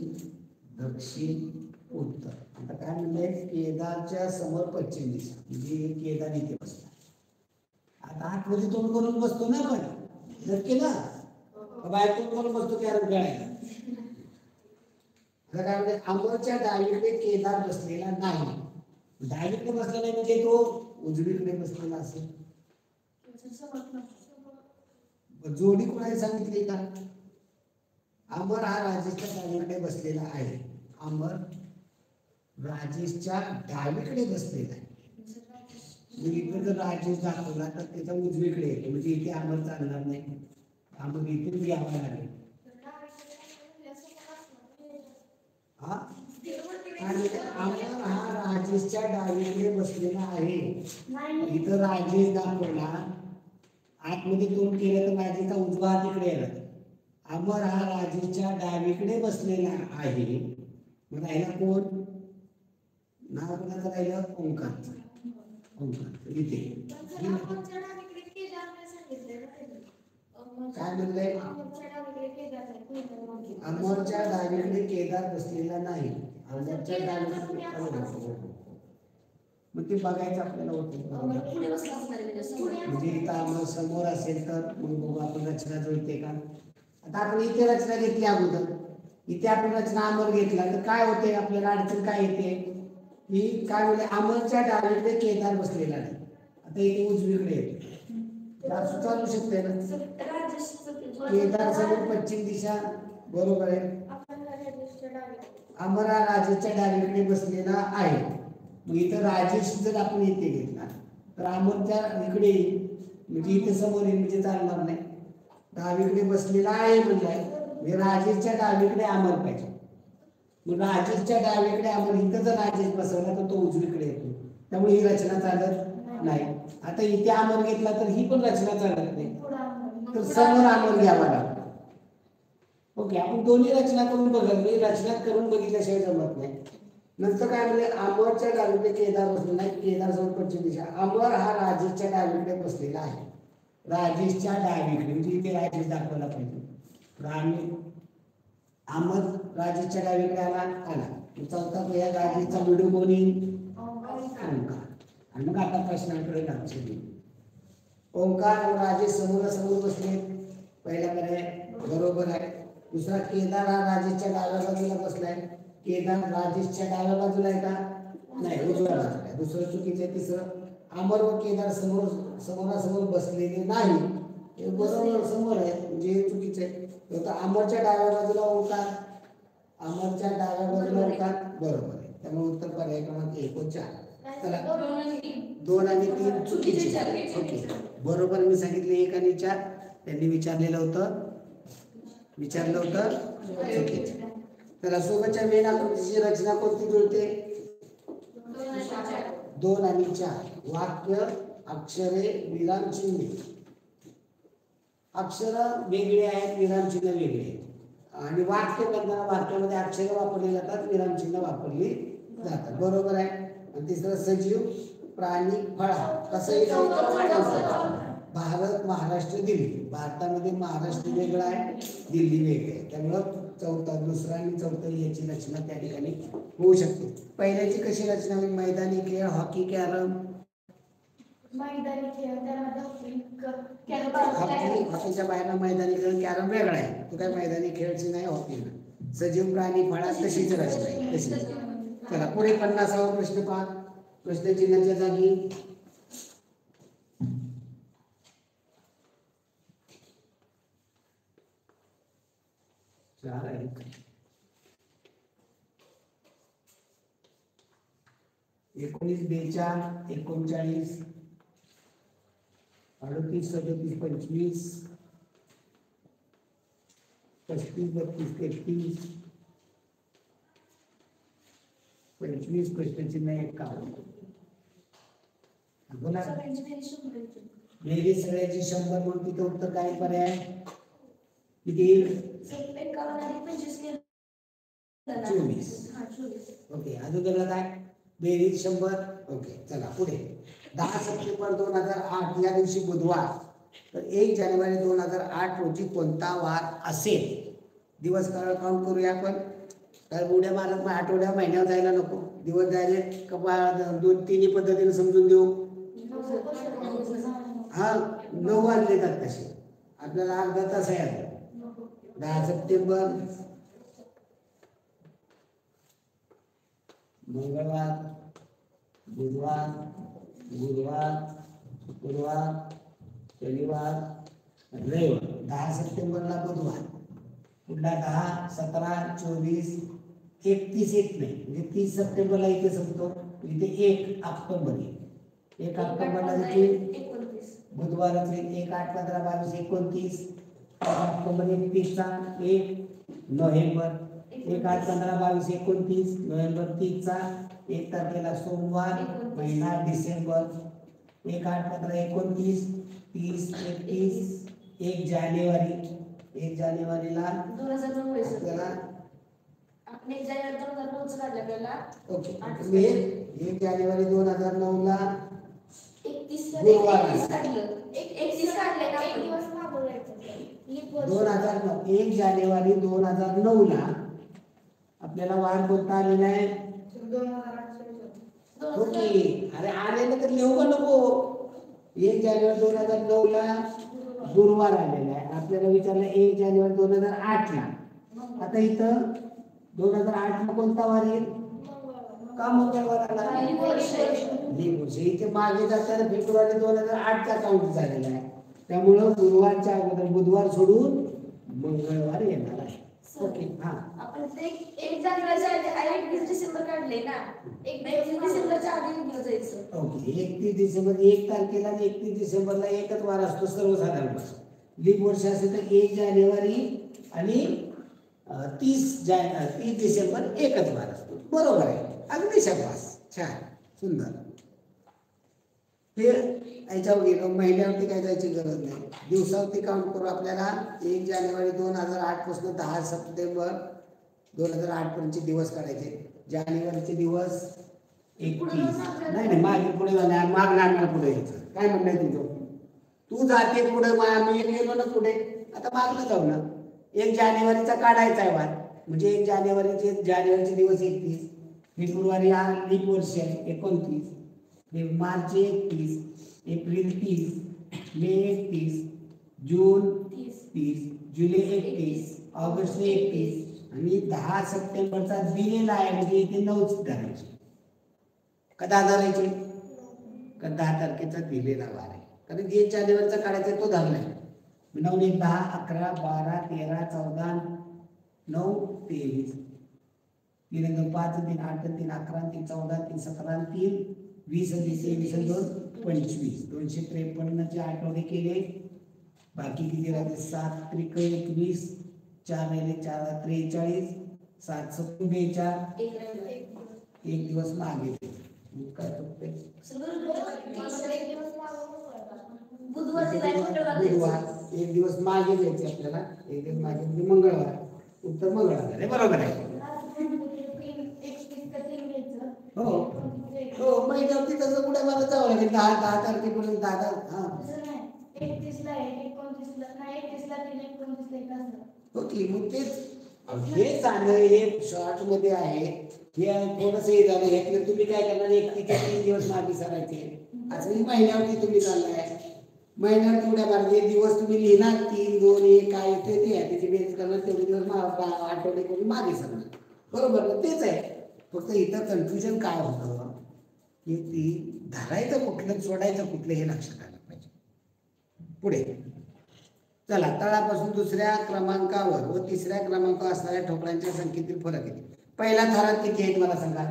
दक्षिण, उत्तर. आता काय म्हणलंय? केदारच्या समोर पश्चिम दिशा, म्हणजे केदार इथे बसला. आता आतमध्ये तोंड करून बसतो ना आपण, नक्की ना? बाहेर तोंड करून बसतो कॅरम खेळायला. आता काय म्हणते? अमरच्या डावीकडे केदार बसलेला नाही. डावीकडे बसलेला नाही म्हणजे तो उजवीकडे बसलेला असेल. जोडी कोणाने सांगितली का? अमर हा राजेशच्या डावीकडे बसलेला आहे. अमर राजेशच्या डावीकडे बसलेला आहे. इकडे जर राजेश दाखवला तर त्याचा उजवीकडे येतो, म्हणजे इथे अमर चालणार नाही. अमर इथेच घ्यावा लागेल. हा, आणि अमर हा राजेशच्या डावीकडे बसलेला आहे. इथं राजेश दाखवला, आतमध्ये तोंड केलं तर राजेशचा उजवा हात इकडे येणार. अमर हा राजेशच्या डावीकडे बसलेला आहे. मग राहिला कोण? नाव कोणाचं राहिलं? ओंकार. ओंकार इथे काय म्हणलंय? अमरच्या डावीकडे केदार बसलेला नाही. अमरच्या डावीकडे, मग ते बघायचं आपल्याला होतं. म्हणजे इथं अमर समोर असेल तर मग बघू आपण रचना जुळते का. आता आपण इथे रचना घेतली अगोदर, इथे आपण रचना अमर घेतला तर काय होते? आपल्याला अडचण काय येते की काय म्हणजे अमरच्या डावीकडे केदार बसलेला नाही. आता इथे उजवीकडे येतो, चालू शकते ना. केदार समोर पश्चिम दिशा, बरोबर आहे. अमर हा राजेशच्या डावीकडे बसलेला आहे. मग इथं राजेश जर आपण इथे घेतला तर अमरच्या इकडे, म्हणजे इथे समोर म्हणजे चालणार नाही. डावीकडे बसलेला आहे म्हणलाय, म्हणजे राजेशच्या डावीकडे अमर पाहिजे. मग राजेशच्या डावीकडे अमर, इथं जर राजेश बसवला तर तो उजवीकडे येतो, त्यामुळे ही रचना चालत नाही. आता इथे अमर घेतला तर ही पण रचना चालत नाही, तर समोर अमर घ्यावा लागतो. ओके, आपण दोन्ही रचना करून बघितली, रचना करून बघितल्याशिवाय जमत नाही. नंतर काय म्हणजे? अमरच्या डावीकडे केदार बसलेला आहे. केदार समोर पश्चिम दिशा. अमर हा राजेशच्या डावीकडे बसलेला आहे. राजेशच्या डावीकडे, म्हणजे इथे राजेश दाखवला पाहिजे. अमर राजेशच्या डावीकडे आला. चौथा या राजेशचा व्हिडिओ कोणी? ओंकार. आणि मग आता प्रश्नांकडे लक्ष देऊ. ओंकार व राजेश समोरासमोर बसले, पहिला पर्याय बरोबर आहे. दुसरा, केदार हा राजेशच्या डाव्या बाजूला बसलाय. केदार राजेशच्या डाव्या बाजूला आहे का? नाही, उजव्या बाजूला आहे. दुसरं चुकीचं आहे. तिसरं, अमर व केदार समोरासमोर बसलेले नाही, हे बरोबर समोर आहे, म्हणजे हे चुकीचं आहे. तर अमरच्या डाव्या बाजूला ओंकार, अमरच्या डाव्या बाजूला ओंकार, बरोबर आहे. त्यामुळे उत्तर पर्याय क्रमांक 1 व 4. चला, 2 आणि 3 चुकीचे. ओके, बरोबर मी सांगितले 1 आणि 4. त्यांनी विचारलं होतं चुकीचे. तर सोबतच्या मेन आकृतीची रचना कोणती जुळते? 2 आणि 4. वाक्य, अक्षरे, विरामचिन्हे. अक्षर वेगळे आहेत, विरामचिन्ह वेगळे आहेत. आणि वाक्य करताना वाक्यामध्ये अक्षरे वापरली जातात, विरामचिन्ह वापरली जातात, बरोबर आहे. आणि तिसरं, सजीव, प्राणी, फळा. कसंही भारत, महाराष्ट्र, दिल्ली. भारतामध्ये महाराष्ट्र वेगळा आहे, दिल्ली वेगळी आहे. त्यामुळं दुसरा आणि चौथा याची रचना त्या ठिकाणी होऊ शकते. पहिल्याची कशी रचना होईल? मैदानी खेळ, हॉकी, कॅरम. मैदानी खेळ, हॉकीच्या बाहेर मैदानी खेळ, कॅरम वेगळा आहे. तो काय मैदानी खेळची नाही, हॉकी नाही. सजीव, प्राणी, फळा तशीच रचना आहे, तशी. चला पुढे 50वा प्रश्न पहा. प्रश्नचिन्हाच्या जागी चार आहे. 19, 42, 39, 38, 37, 25, 35, 32, 33, 25 प्रश्नचिन्ह 51. बोला बेरीज सगळ्याची 100 म्हणून तिथं उत्तर काय पर्याय किती 24. ओके अजून गेला काय बेरीज 100. ओके चला पुढे 10 सप्टेंबर 2008 या दिवशी बुधवार तर 1 जानेवारी 2008 रोजी कोणता वार असेल. दिवस काळ काउंट करूया आपण. काय उड्या मारत आठवड्या महिन्यावर जायला नको. दिवस जायले कपा 2-3 पद्धतीने समजून देऊ. हा 9 वाजले जात तसे आपल्याला अर्धा तास आहे. 10 सप्टेंबर मंगळवार बुधवार गुरुवार शुक्रवार शनिवार रविवार. 10 सप्टेंबरला बुधवार पुढला 10, 17, 24, 31 येत नाही म्हणजे 30 सप्टेंबरला इथे संपतो. इथे 1 ऑक्टोबर 1 ऑक्टोबरला देखील बुधवारच 1, 8, 15, 22, 29 ऑक्टोबर 31चा 1 नोव्हेंबर 1, 8, 15, 22, 29 नोव्हेंबर 30चा 1 तारखेला सोमवार महिना डिसेंबर 1, 8, 15, 29 30, 31 1 जानेवारी 1 जानेवारीला आपल्याला आपण 1 जानेवारी 2009 काढलं आपल्याला. ओके 1 जानेवारी 2009 ला 31 गुरुवार काढलं. 31 काढले ना एक दिवस मागं जायचं. 2009 1 जानेवारी 2009 ला आपल्याला वार कोणता आलेला आहे. 2008. ओके अरे आलेलं तर लिहू का नको. 1 जानेवारी 2009 ला गुरुवार आलेला आहे. आपल्याला विचारलं 1 जानेवारी 2008 ला. आता इथं 2008 ला कोणता वार येईल का मंगळवार आला. इथे मागे जाताना फेब्रुवारी 2008 चा काउंट झालेला आहे. त्यामुळं गुरुवारच्या अगोदर बुधवार सोडून मंगळवार येणार आहे. ओके हा आपण 1 जानेवारीच्या आधी 31 डिसेंबर काढले ना. 31 डिसेंबरच्या आधी निघलं जायचं. ओके 31 डिसेंबर 1 तारखेला आणि 31 डिसेंबरला एकच वार असतो सर्वसाधारण. लीप वर्ष असेल तर 1 जानेवारी आणि 30 डिसेंबर एकच वार असतो. बरोबर आहे अगदी शाबास छान सुंदर. ते याच्यावर गेलो महिन्यावरती काय जायची गरज नाही. दिवसावरती काउंट करू आपल्याला. 1 जानेवारी 2008 पासून 10 सप्टेंबर 2008 पर्यंतचे दिवस काढायचे. जानेवारीचे दिवस 31 नाही मागे पुढे मागणार पुढे यायचं काय म्हणणं तुझं. तू जाते पुढे मी गेलो ना पुढे आता मागलं जाऊ ना. 1 जानेवारीचा काढायचा आहे वार म्हणजे 1 जानेवारीचे दिवस 31 फेब्रुवारी हा लीप वर्ष 29 मार्च 31 एप्रिल 30 मे 31 जून 30 जुलै 31 ऑगस्ट 31 आणि 10 सप्टेंबरचा दिलेला आहे म्हणजे इथे 9च धरायचे का 10 धरायचे का 10 तारखेचा दिलेला वार आहे. कारण 1 जानेवारीचा काढायचा तो धरलाय. 9 1 10 11 12 13 14 9 23 3 2 5 3 8 3 11 3 14 3 17 3 20 23 2 25 253 चे आठवडे केले. बाकी किती राहते 7 त्रिक 21 4 राहिले 4 43 7 7 42 एक दिवस मागे काय चुकते बुधवार 1 दिवस मागे घ्यायचे आपल्याला. 1 दिवस मागे म्हणजे मंगळवार. उत्तर मंगळवार आहे बरोबर आहे. हो हो महिन्यावरती तसं पुढे मला जावं लागेल 10 तारखेपर्यंत 10 हा 31 ला 29 ला नाही 31 ला 29 ला ओके मग तेच हे चांगलं हे शॉर्ट मध्ये आहे. हे थोडंसं हे झालं ह्यातलं तुम्ही काय करणार 3 दिवस मागे सरायचे. असं महिन्यावरती तुम्ही चाललाय महिन्यावर तेवढ्या मार्गे दिवस तुम्ही लिहिणार 3 2 1 काय येते ते त्याची बेरीज करणार तेवढे दिवस आठवडे करून मागे सरणार बरोबर ना. तेच आहे फक्त इथं कन्फ्युजन काय होतं की ती धरायचं कुठलं सोडायचं कुठलं हे लक्षात आलं पाहिजे. पुढे चला तळापासून 2ऱ्या क्रमांकावर व 3ऱ्या क्रमांकावर असणाऱ्या ठोकळांच्या संख्येतील फरक किती. पहिल्या थरात किती आहेत मला सांगा.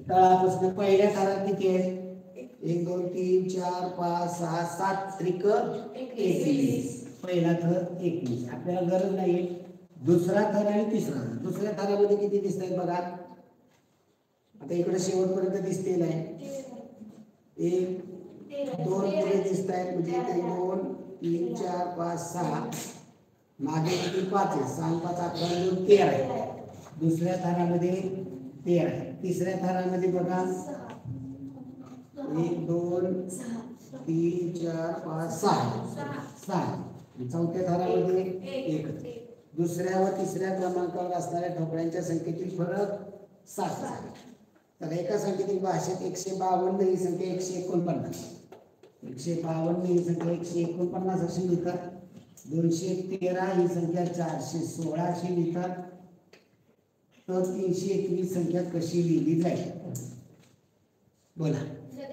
तळापासून पहिल्या थरात किती आहेत 1 2 3 4 5 6 7 त्रिक 21. पहिला थर 21. आपल्याला गरज नाही. दुसरा थर आणि तिसरा थर. दुसऱ्या थरामध्ये किती दिसत आहेत बघा. आता इकडे शेवटपर्यंत दिसते नाही. 1 2 पुढे दिसत आहेत म्हणजे इथे 2 3 4 5 6 मागे किती 5 आहे. 6 5 11 2 13 आहे. दुसऱ्या थरामध्ये 13 आहे. तिसऱ्या थरामध्ये बघा 1 2 3 4 5 6. चौथ्या थरामध्ये 1. दुसऱ्या व तिसऱ्या क्रमांकावर असणाऱ्या ठोकळ्यांच्या संख्येतील फरक 7 आहे. तर एका सांकेतिक भाषेत 152 ही संख्या 149, 152 ही संख्या 149 अशी लिहितात. 213 ही संख्या 416 अशी लिहितात. तर 321 संख्या कशी लिहिली जाईल बोला.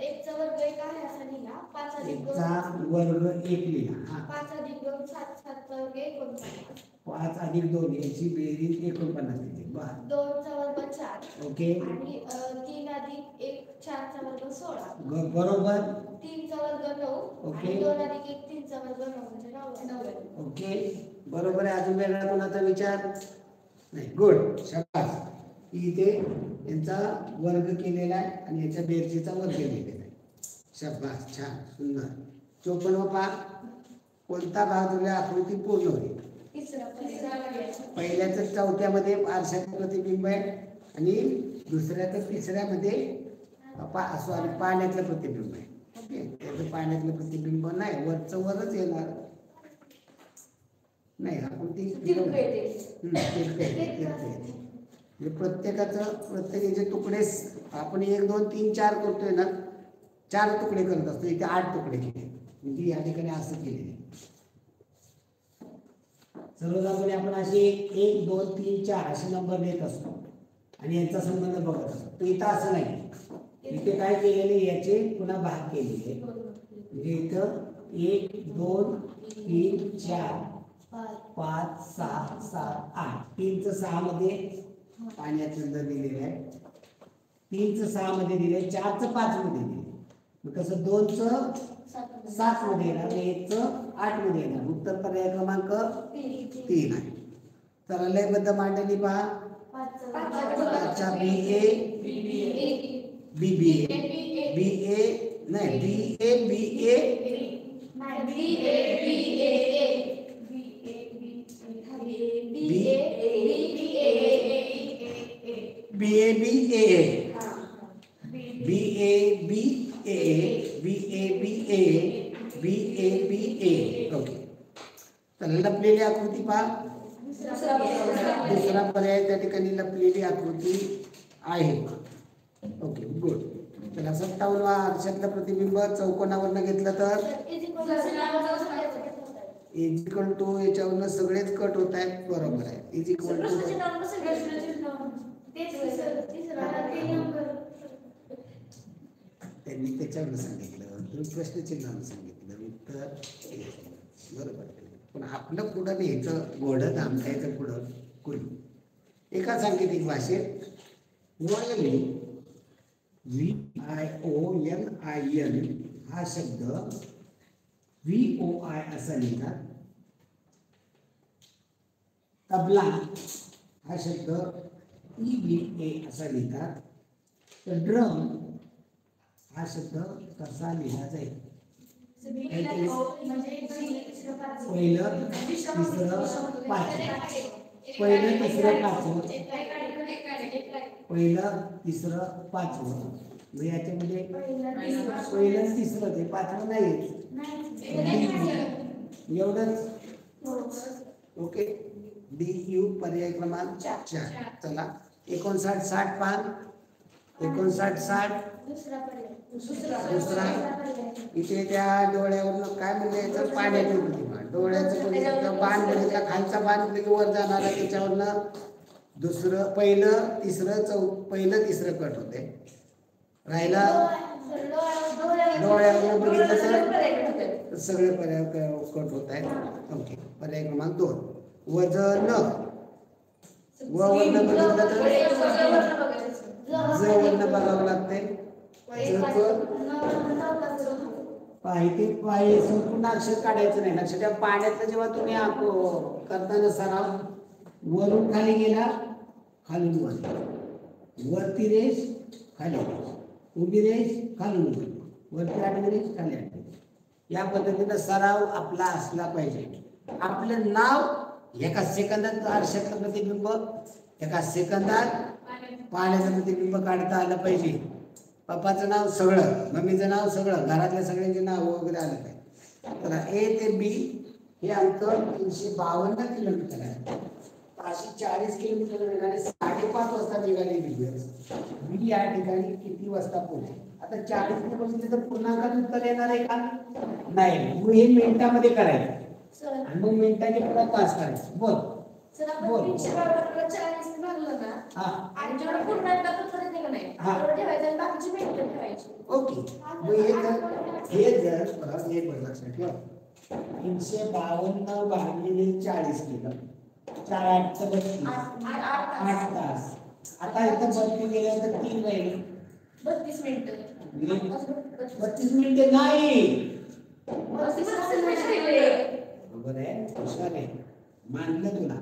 एकचा वर्ग 1 आहे असा लिहिला. 5 अधिक 2 एकचा वर्ग 1 लिहिला. 5 अधिक 2 7 7 वर्ग 49. 5 अधिक 2 याची बेरीज 49 लिहिली. बरं 2 चा वर्ग 4. ओके. आणि 3 अधिक 1 4 चा वर्ग 16. बरोबर. 3 चा वर्ग 9. ओके. आणि 2 अधिक 1 3 चा वर्ग 9 म्हणजे 9. ओके बरोबर आहे. अजून वेगळा कोणाचा विचार नाही. गुड शाबास. इथे यांचा वर्ग केलेला आहे आणि याच्या बेरजेचा वर्ग केलेला आहे. शाबास छान सुंदर. 54 पहा. कोणता भाग दिला आकृती पूर्ण होईल. पहिल्याचं चौथ्यामध्ये आरशाचं प्रतिबिंब आहे आणि दुसऱ्याचं तिसऱ्यामध्ये सॉरी पाण्यातलं प्रतिबिंब आहे. ओके त्याचं पाण्यातलं प्रतिबिंब नाही. वरचं वरच येणार नाही. आकृती प्रत्येकाचे तुकडे आपण 1 2 3 4 करतोय ना. 4 तुकडे करत असतो. इथे 8 तुकडे केले म्हणजे या ठिकाणी असं केले. सर्वसाधारणपणे आपण असे 1 2 3 4 असे नंबर देत असतो आणि यांचा संबंध बघत असतो. तर इथं असं नाही. इथे काय केलेले याचे पुन्हा भाग केलेले म्हणजे इथं 1 2 3 4 5 6 7 8. 3 चं 6 मध्ये पाण्याचं दिलेलं आहे. 3 चं 6 मध्ये दिले. 4 चं 5 मध्ये दिले. मग कसं 2 चं 7 मध्ये येणार आणि 1 चं 8 मध्ये येणार. उत्तर पर्याय क्रमांक 3 आहे. तर लयबद्ध मांडणी पहा. 5चा BA BBA BA नाही BA BA ओके. तर लपलेली आकृती पहा. दुसरा पर्याय त्या ठिकाणी लपलेली आकृती आहे. Okay good. चला 57 आरशातलं प्रतिबिंब चौकोनावरनं घेतलं तर इक्वल टू याच्यावरनं सगळेच कट होत आहेत. बरोबर आहे. इज इक्वल टू त्यांनी त्याच्यावर सांगितलं. तुम्ही प्रश्नचिन्हानं सांगितलं उत्तर बरोबर. पण आपलं पुढं न्यायचं घोडं थांबतायचं पुढं कुणी. एका सांकेतिक भाषेत वळली VIONIN हा शब्द VOI असा लिहितात. तबला हा शब्द EBA असा लिहितात. तर ड्रम हा शब्द कसा लिहिला जाईल. पहिलं तिसरं पाचवं. पहिलं तिसरं पाचवं. पहिलं तिसरं पाचवं. मग याच्यामध्ये पहिलं तिसरं ते पाचवं नाहीच. एवढंच. ओके. DU पर्याय क्रमांक 4. चला 59 60 पहा. 59 60 दुसरा. इथे त्या डोळ्यावरनं काय म्हणजे पाण्याची प्रतिमा. डोळ्याचं बघितलं बाण बघितला. खालचा बाण वर जाणार आहे. त्याच्यावरनं दुसरं पहिलं तिसरं पहिलं तिसरं कट होते. राहिला डोळ्यावरनं बघितलं तर सगळे पर्याय कट होत आहेत. ओके. पर्याय क्रमांक 2 वजन वरनं बघितलं तर ज वरनं बघावं लागते. पाहिजे संपूर्ण अक्षर काढायचं नाही. लक्षात ठेवा, पाण्यातलं जेव्हा तुम्ही करताना सराव, वरून खाली गेला, खालून वरती रेष, खाली रेष, उभी रेष, खालून वरती आडवी रेष, खाली आडवी रेष. या पद्धतीनं सराव आपला असला पाहिजे. आपलं नाव एका सेकंदात आरशातलं प्रतिबिंब, एका सेकंदात पाण्याचं प्रतिबिंब काढता आलं पाहिजे. पप्पाचं नाव सगळं, मम्मीचं नाव सगळं, घरातल्या सगळ्यांचे नाव वगैरे आलं पाहिजे. तर ए ते बी हे अंतर 352 किलोमीटर आहे. 540 किलोमीटर निघाले, 5:30 वाजता निघाले बी या ठिकाणी किती वाजता पोहोचले. आता 40 ने बघितले तर पूर्णांकात उत्तर येणार आहे का? नाही. मग हे मिनिटामध्ये करायचं आणि मग मिनिटाचे पुढे तास करायचं. बोल बोल. 340 भरलं ना, आणि जेवढं पूर्णांकात उत्तर येते का नाही, तेवढं ठेवायचं आणि बाकीची मिनिटं ठेवायची. ओके. मग हे जर परत हे पण लक्षात ठेवा, 352 भागिले 40 केलं, 4 8 32, 8 तास. आता इथं 32 गेल्यानंतर 3 राहिले, 32 मिनिटं. 32 मिनिटे नाही. 32 मिनिटं. बरोबर आहे, हुशार आहे, मानलं तुला.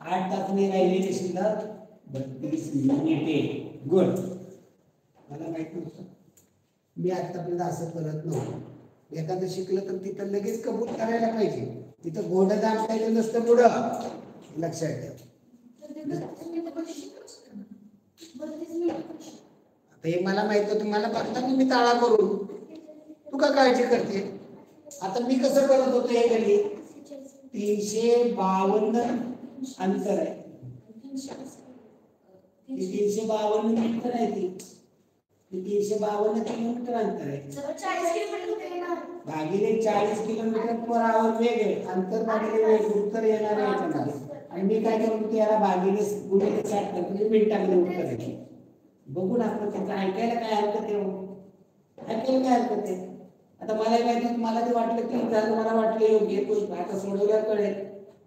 8 तास नाही राहिलेले शिल्लक, 32 मिनिटे. गुड. मला माहित नव्हतं, मी आतापर्यंत असं करत नव्हतं. एखादं शिकलं तर तिथं लगेच कबूल करायला पाहिजे. तिथं घोडं दाबतायचं नसतं पुढं, लक्षात ठेव. आता हे मला माहित होतं, मला बघता मी ताळा करून, तू का काळजी करते. आता मी कसं करत होतो हे घरी, 352 अंतर आहे, 352 मीटर आहे, ती 352 किलोमीटर अंतर आहे. भागिले 40 किलोमीटर पर आवर वेग आहे, अंतर भागिले वेग, उत्तर येणार आहे याच्यामध्ये. आणि मी काय करतो, याला भागिले गुणिले 60 करतो, मिनिटामध्ये उत्तर येते. बघून आपण त्याचं ऐकायला काय हरकत आहे, ऐकायला काय हरकत आहे. आता मला माहिती, मला ते वाटलं की झालं, मला वाटलं योग्य, पण आता सोडवल्यावर कळेल.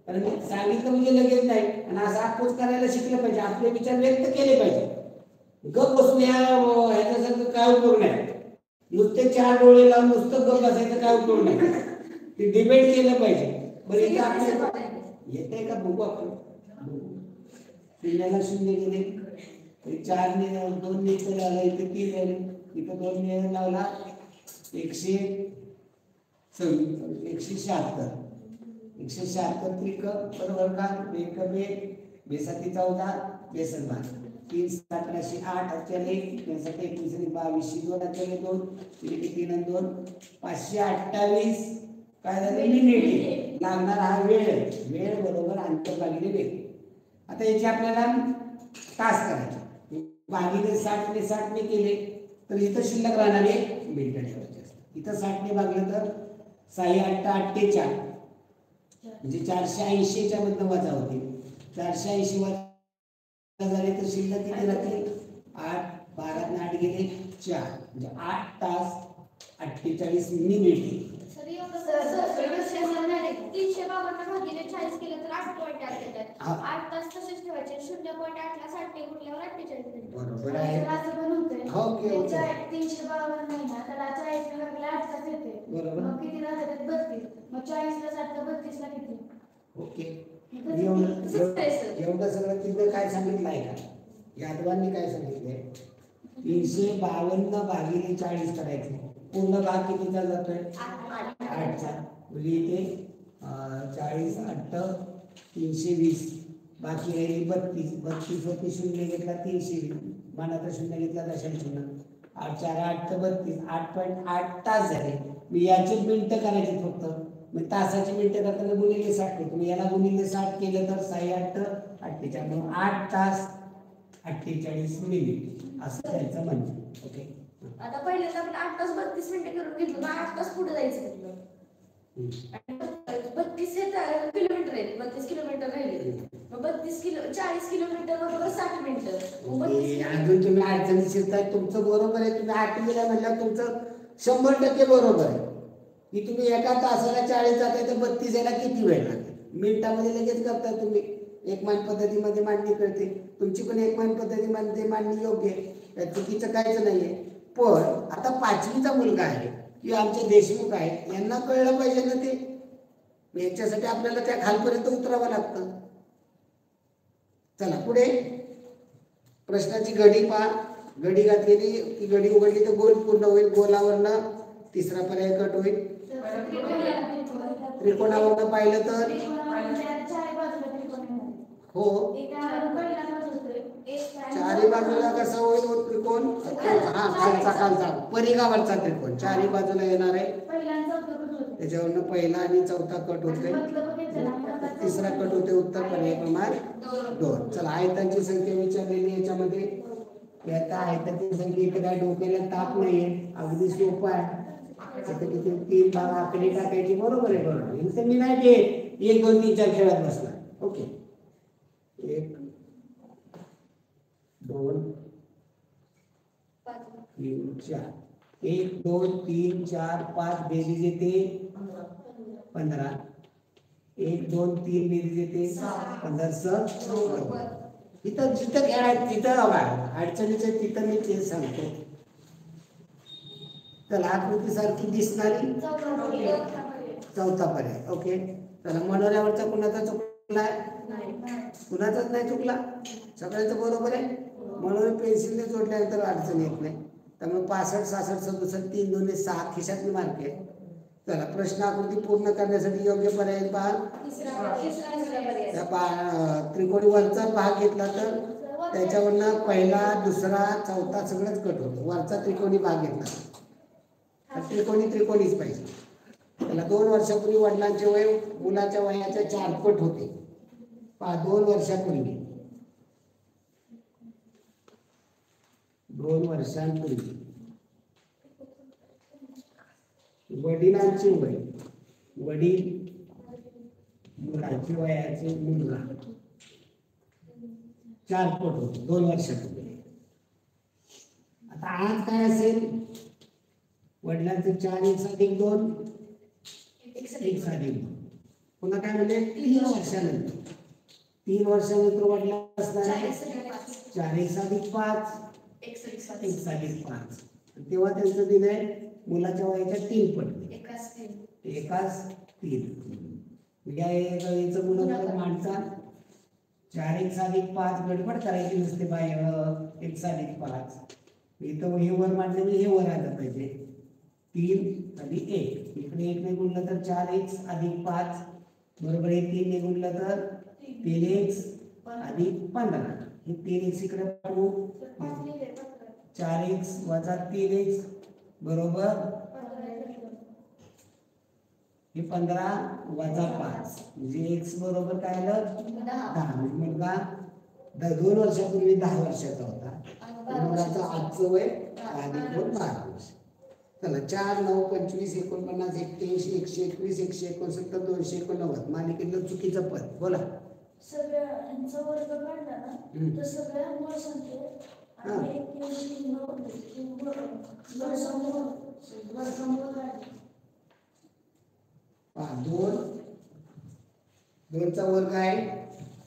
कारण मी सांगितलं म्हणजे लगेच नाही, आणि असं आपोच करायला शिकलं पाहिजे, आपले विचार व्यक्त केले पाहिजे. गप बसून ह्याच्यासारखं काय उपयोग नाही. नुसते 4 डोळे लावून नुसतं गप बसायचं काय उपयोग नाही. ते डिबेट केलं पाहिजे. बरं इथं आपल्याला येते का बघू आपण. शून्याला 0 गेले, 4 ने 2 ने इथं लावला, इथे 3 झाले, इथं 2 ने लावला, 176. 176 त्रिक बरोबर का, एक बेसाती 14, बेसन 12, 3 17 8 चले, 21 22 2 चले 2, 3 आणि 2 528 काय झाले मिनिट लागणार. हा वेळ बरोबर अंतर भागिले वेळ. आता याचे आपल्याला तास करायचे. भागिले 60 ने 60 ने केले तर इथं शिल्लक राहणारे मिनिटं ठेवायचे असतात. इथं 60 ने भागलं तर 6 8 48 म्हणजे 480 च्या मधनं वजा होते. 480 वजा झाले तर शिल्लक किती राहते, 8 12 ने 8 गेले 4, म्हणजे 8 तास 48 मिनिटे. 352 भागिले 40 केलं तर 8.8 येतात. 8 तास तसेच ठेवायचे. 0.8 ला 60 गुणल्यावर 48 मिनिट. बरोबर आहे. असं पण होतंय. Okay okay. 352 नाही ना, त्याला 40 ने भागले 8 तास येते. बरोबर. मग किती राहतात, 32. मग 40 ला 60 32 ला किती. ओके. एवढं सगळं तिथं काय सांगितलं आहे का, यादवांनी काय सांगितलंय, 352 भागिले 40 करायचे. पूर्ण भाग कितीचा जातोय, 8चा. म्हणजे इथे 40 8 320, बाकी राहिली 32. 32 वरती 0 घेतला 320, मानाचा 0 घेतला दशांश 0, 8 4 8 32, 8.8 तास झाले. मी याची मिनिटं करायची फक्त. मग तासाची मिनिटं करताना गुणिले 60 केलं. तुम्ही याला गुणिले 60 केलं तर 6 8 48, 8 तास 48 मिनिट असं त्याचं म्हणणं. ओके. आता पहिल्यांदा आपण 8 तास 32 मिनिटं करून घेतलं, मग 8 तास पुढे जायचं. 32 हे किलोमीटर आहेत, 32 किलोमीटर राहिले. मग 40 किलोमीटर बरोबर 60 मिनिटं. अजून तुम्ही अडचणी शिरताय. तुमचं बरोबर आहे, तुम्ही 8 गेला म्हणल्यावर तुमचं 100% बरोबर आहे की तुम्ही एका तासाला 40 जाताय तर 32 यायला किती वेळ लागेल. मिनिटामध्ये लगेच करताय तुम्ही. एकमान पद्धतीमध्ये मांडणी करते तुमची, पण एकमान पद्धतीमध्ये मांडणी योग्य आहे, चुकीचं काहीच नाहीये. पण आता 5वीचा मुलगा आहे किंवा आमचे देशमुख आहे, यांना कळलं पाहिजे ना ते. याच्यासाठी आपल्याला त्या खालपर्यंत उतरावं लागतं. चला पुढे प्रश्नाची घडी पहा. घडी घातलेली ती घडी उघडली तर गोल पूर्ण होईल. गोलावरनं तिसरा पर्याय कट होईल. त्रिकोणावरनं पाहिलं तर हो, चारी बाजूला कसा होईल त्रिकोण? हा, खालचा परिघावरचा त्रिकोण चारी बाजूला येणार आहे. त्याच्यावरनं पहिला आणि चौथा कट होते, तिसरा कट होते. उत्तर पर्याय क्रमांक 2. चला आयतांची संख्या विचारलेली याच्यामध्ये. आता आयताची संख्या इकडे काय डोक्याला ताप नाहीये, अगदी सोपं आहे. आता किती 3 भाग आकडे टाकायची. बरोबर आहे, बरोबर. इथे मी नाही ते 1 2 3 4 खेळत बसला. ओके, 1 2 3 4 1 2 3 4 5 बेरीज येते 15. 1 2 3 बेरीज येते 15. इथं जिथं खेळायचं तिथं अडचणीचं तिथं मी तेच सांगतो. चला आकृती सारखी दिसणारी चौथा पर्याय. ओके, चला मनोऱ्यावरचा कुणाचा चुकला? कुणाचाच नाही चुकला, सगळ्यांचं बरोबर आहे. म्हणून पेन्सिलने जोडल्यानंतर अडचण येत नाही. त्यामुळे 65 66 67 3 2 6 खिशातली मार्क आहे. चला प्रश्न आकृती पूर्ण करण्यासाठी योग्य पर्याय पहा. त्या त्रिकोणी वरचा भाग घेतला तर त्याच्यावरनं पहिला दुसरा चौथा सगळंच कट होतं. वरचा त्रिकोणी भाग घेतला तर त्रिकोणीच पाहिजे. त्याला 2 वर्षापूर्वी वडिलांचे वय मुलाच्या वयाच्या 4 पट होते. 2 वर्षापूर्वी 2 वर्षांपूर्वी वडिलांचे वय, वडील मुलाचे वयाचे मुलगा 4 पट होते 2 वर्षापूर्वी. आता आज काय असेल? वडिलांचे 4 1 अधिक 2 1 अधिक 2. पुन्हा काय म्हणजे 3 वर्षानंतर. 3 वर्षानंतर वडिला असणार आहे 4 1 अधिक 5 1 अधिक 5. तेव्हा त्यांचं दिन आहे मुलाच्या वयाच्या 3 पट. एकाच 3. याचं गुणोत्तर मांडता 4 1 अधिक 5 गडबड करायची नसते बाय. 1 अधिक 5 इथं हे वर मांडलं हे वर आलं पाहिजे. 3 आणि 1 इकडे 1 ने गुणलं तर 4 1 अधिक 5 बरोबर आहे. 3 ने गुणलं तर 3 1 अधिक 15. हे 3 1 इकडे पाठवू. 4 1 वजा 3 1 बरोबर हे 15 वजा 5 म्हणजे x बरोबर काय आलं 10. मुलगा 2 वर्षापूर्वी 10 वर्षाचा होता. मुलाचं आजचं वय अधिक 2 12 वर्ष. चला 4 9 25 49 81 121 169 289 मालिकेतलं चुकीचं पद बोला. सगळ्यांचा वर्ग काढला ना तर सगळ्या मूळ संख्येत आणि 2 चा वर्ग आहे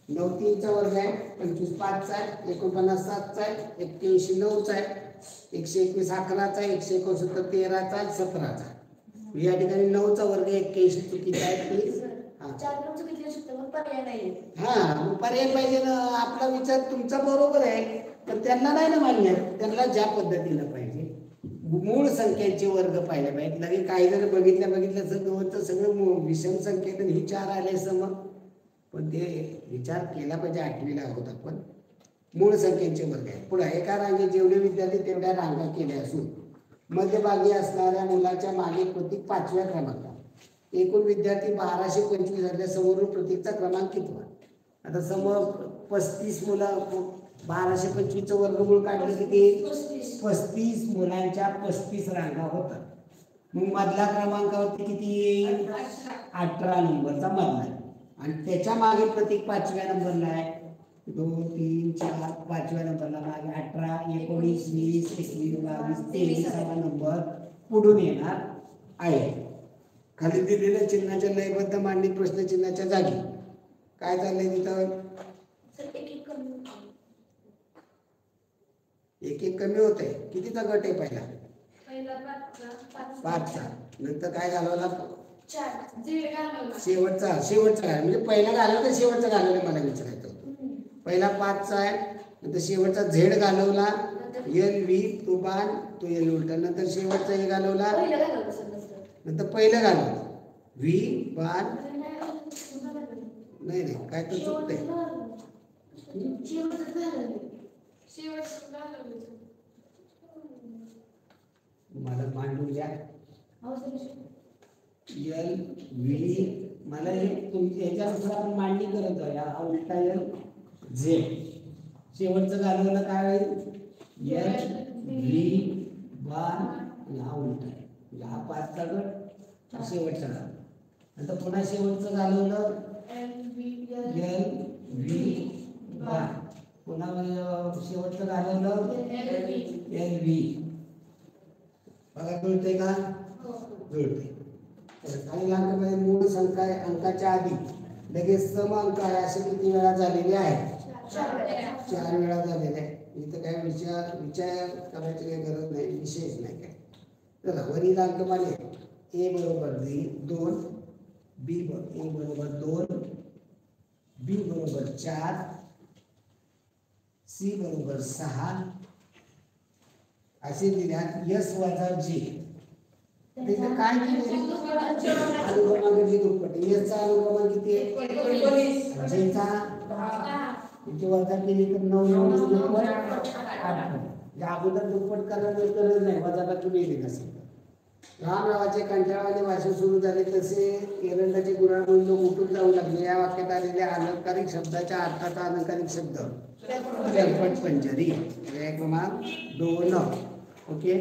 9 3 चा वर्ग आहे 25 5 चा आहे 49 7 चा आहे 81 9 चा आहे 121 11 चा आहे 169 13 चा 17 चा. या ठिकाणी 9 चा वर्ग 81 चुकीचा आहे. प्लीज हा पर्याय पाहिजे ना. आपला विचार तुमचा बरोबर आहे पण त्यांना नाही ना मान्य. त्यांना ज्या पद्धतीनं पाहिजे मूळ संख्यांचे वर्ग पाहिले पाहिजे. लगे काही जर बघितलं तर सगळं विषम संख्येत ही 4 आले सम. पण ते विचार केला पाहिजे. 8वीला आहोत आपण. मूळ संख्येचे वर्ग आहे. पुढे एका रांगेत जेवढे विद्यार्थी तेवढ्या रांगा केल्या असून मध्यभागी असणाऱ्या मुलाच्या मागे प्रतीक 5व्या क्रमांकावर एकूण विद्यार्थी 1225 असल्या समोर प्रतीकचा क्रमांक कितवा? आता समोर 35 मुलं 1225 वर्गमूळ काढलं किती? 35 मुलांच्या 35 रांगा होतात. मग मधला क्रमांकावरती किती येईल? 18 नंबरचा मधला. आणि त्याच्या मागे प्रतीक 5व्या नंबरला आहे. 2 3 4 5व्या नंबरला मागे 18 19 20 21 22 23 नंबर पुढून येणार आहे. खाली दिलेल्या चिन्हाच्या लयबद्ध मांडणी प्रश्नचिन्हाच्या जागी काय चाललंय तिथं? एक एक कमी होत आहे. कितीचा गट आहे पहिला? पहिला 5चा. नंतर काय घालवला? 4 झेड घालवला. शेवटचा घाल म्हणजे पहिला घालवला तर शेवटचा घालवला मला विचारायचं होतं. पहिला 5चा आहे, नंतर शेवटचा झेड घालवला, एल व्ही तो बाण तो एल उलटा, नंतर शेवटचा हे घालवला, पहिलं घालवलं सर नंतर. नंतर पहिलं घालवलं व्ही बाण. नाही काय तर चुकतंय. शेवटचं घालवलं. मला मांडून घ्या. एल व्ही मला हे तुमच्या ह्याच्यानुसार आपण मांडणी करत आहे. हा उलटा एल झेड. शेवटचं घालवलं काय होईल? एल व्ही बाण आणि हा उलटा आहे. म्हणजे हा 5चा गट, हा शेवटचा गट. नंतर पुन्हा शेवटचं घालवलं एल व्ही बाण, पुन्हा शेवटचं घालवलं एल व्ही. बघा जुळते का? जुळते. काही अंकामध्ये मूळ संख्या अंकाच्या आधी लगेच सम अंक आहे असे किती वेळा झालेले आहेत? 4 वेळा झालेले आहे. इथं काय विचार करायची काही गरज नाही, विशेष नाही काय. चला वरील अंकमाले ए बरोबर 2, बी ए बरोबर 2, बी बरोबर 4, सी बरोबर 6 असे दिल्यात. एस वजा जे त्याचं काय केले? अनुक्रमांकाची दुप्पट. एसचा अनुक्रमांक किती आहे? 19. जेचा इथे वजा केली तर 9 दुप्पट 8. या अगोदर दुप्पट करायला गरज नाही, वजाबाकी केली नसेल. राम नावाचे कंटाळवाणे भाषण सुरू झाले तसे एरंडाचे गुणागुण उठून जाऊ लागले. या वाक्यात आलेल्या अलंकारिक शब्दाच्या अर्थाचा अलंकारिक शब्द पंजरी. क्रमांक 2. ओके.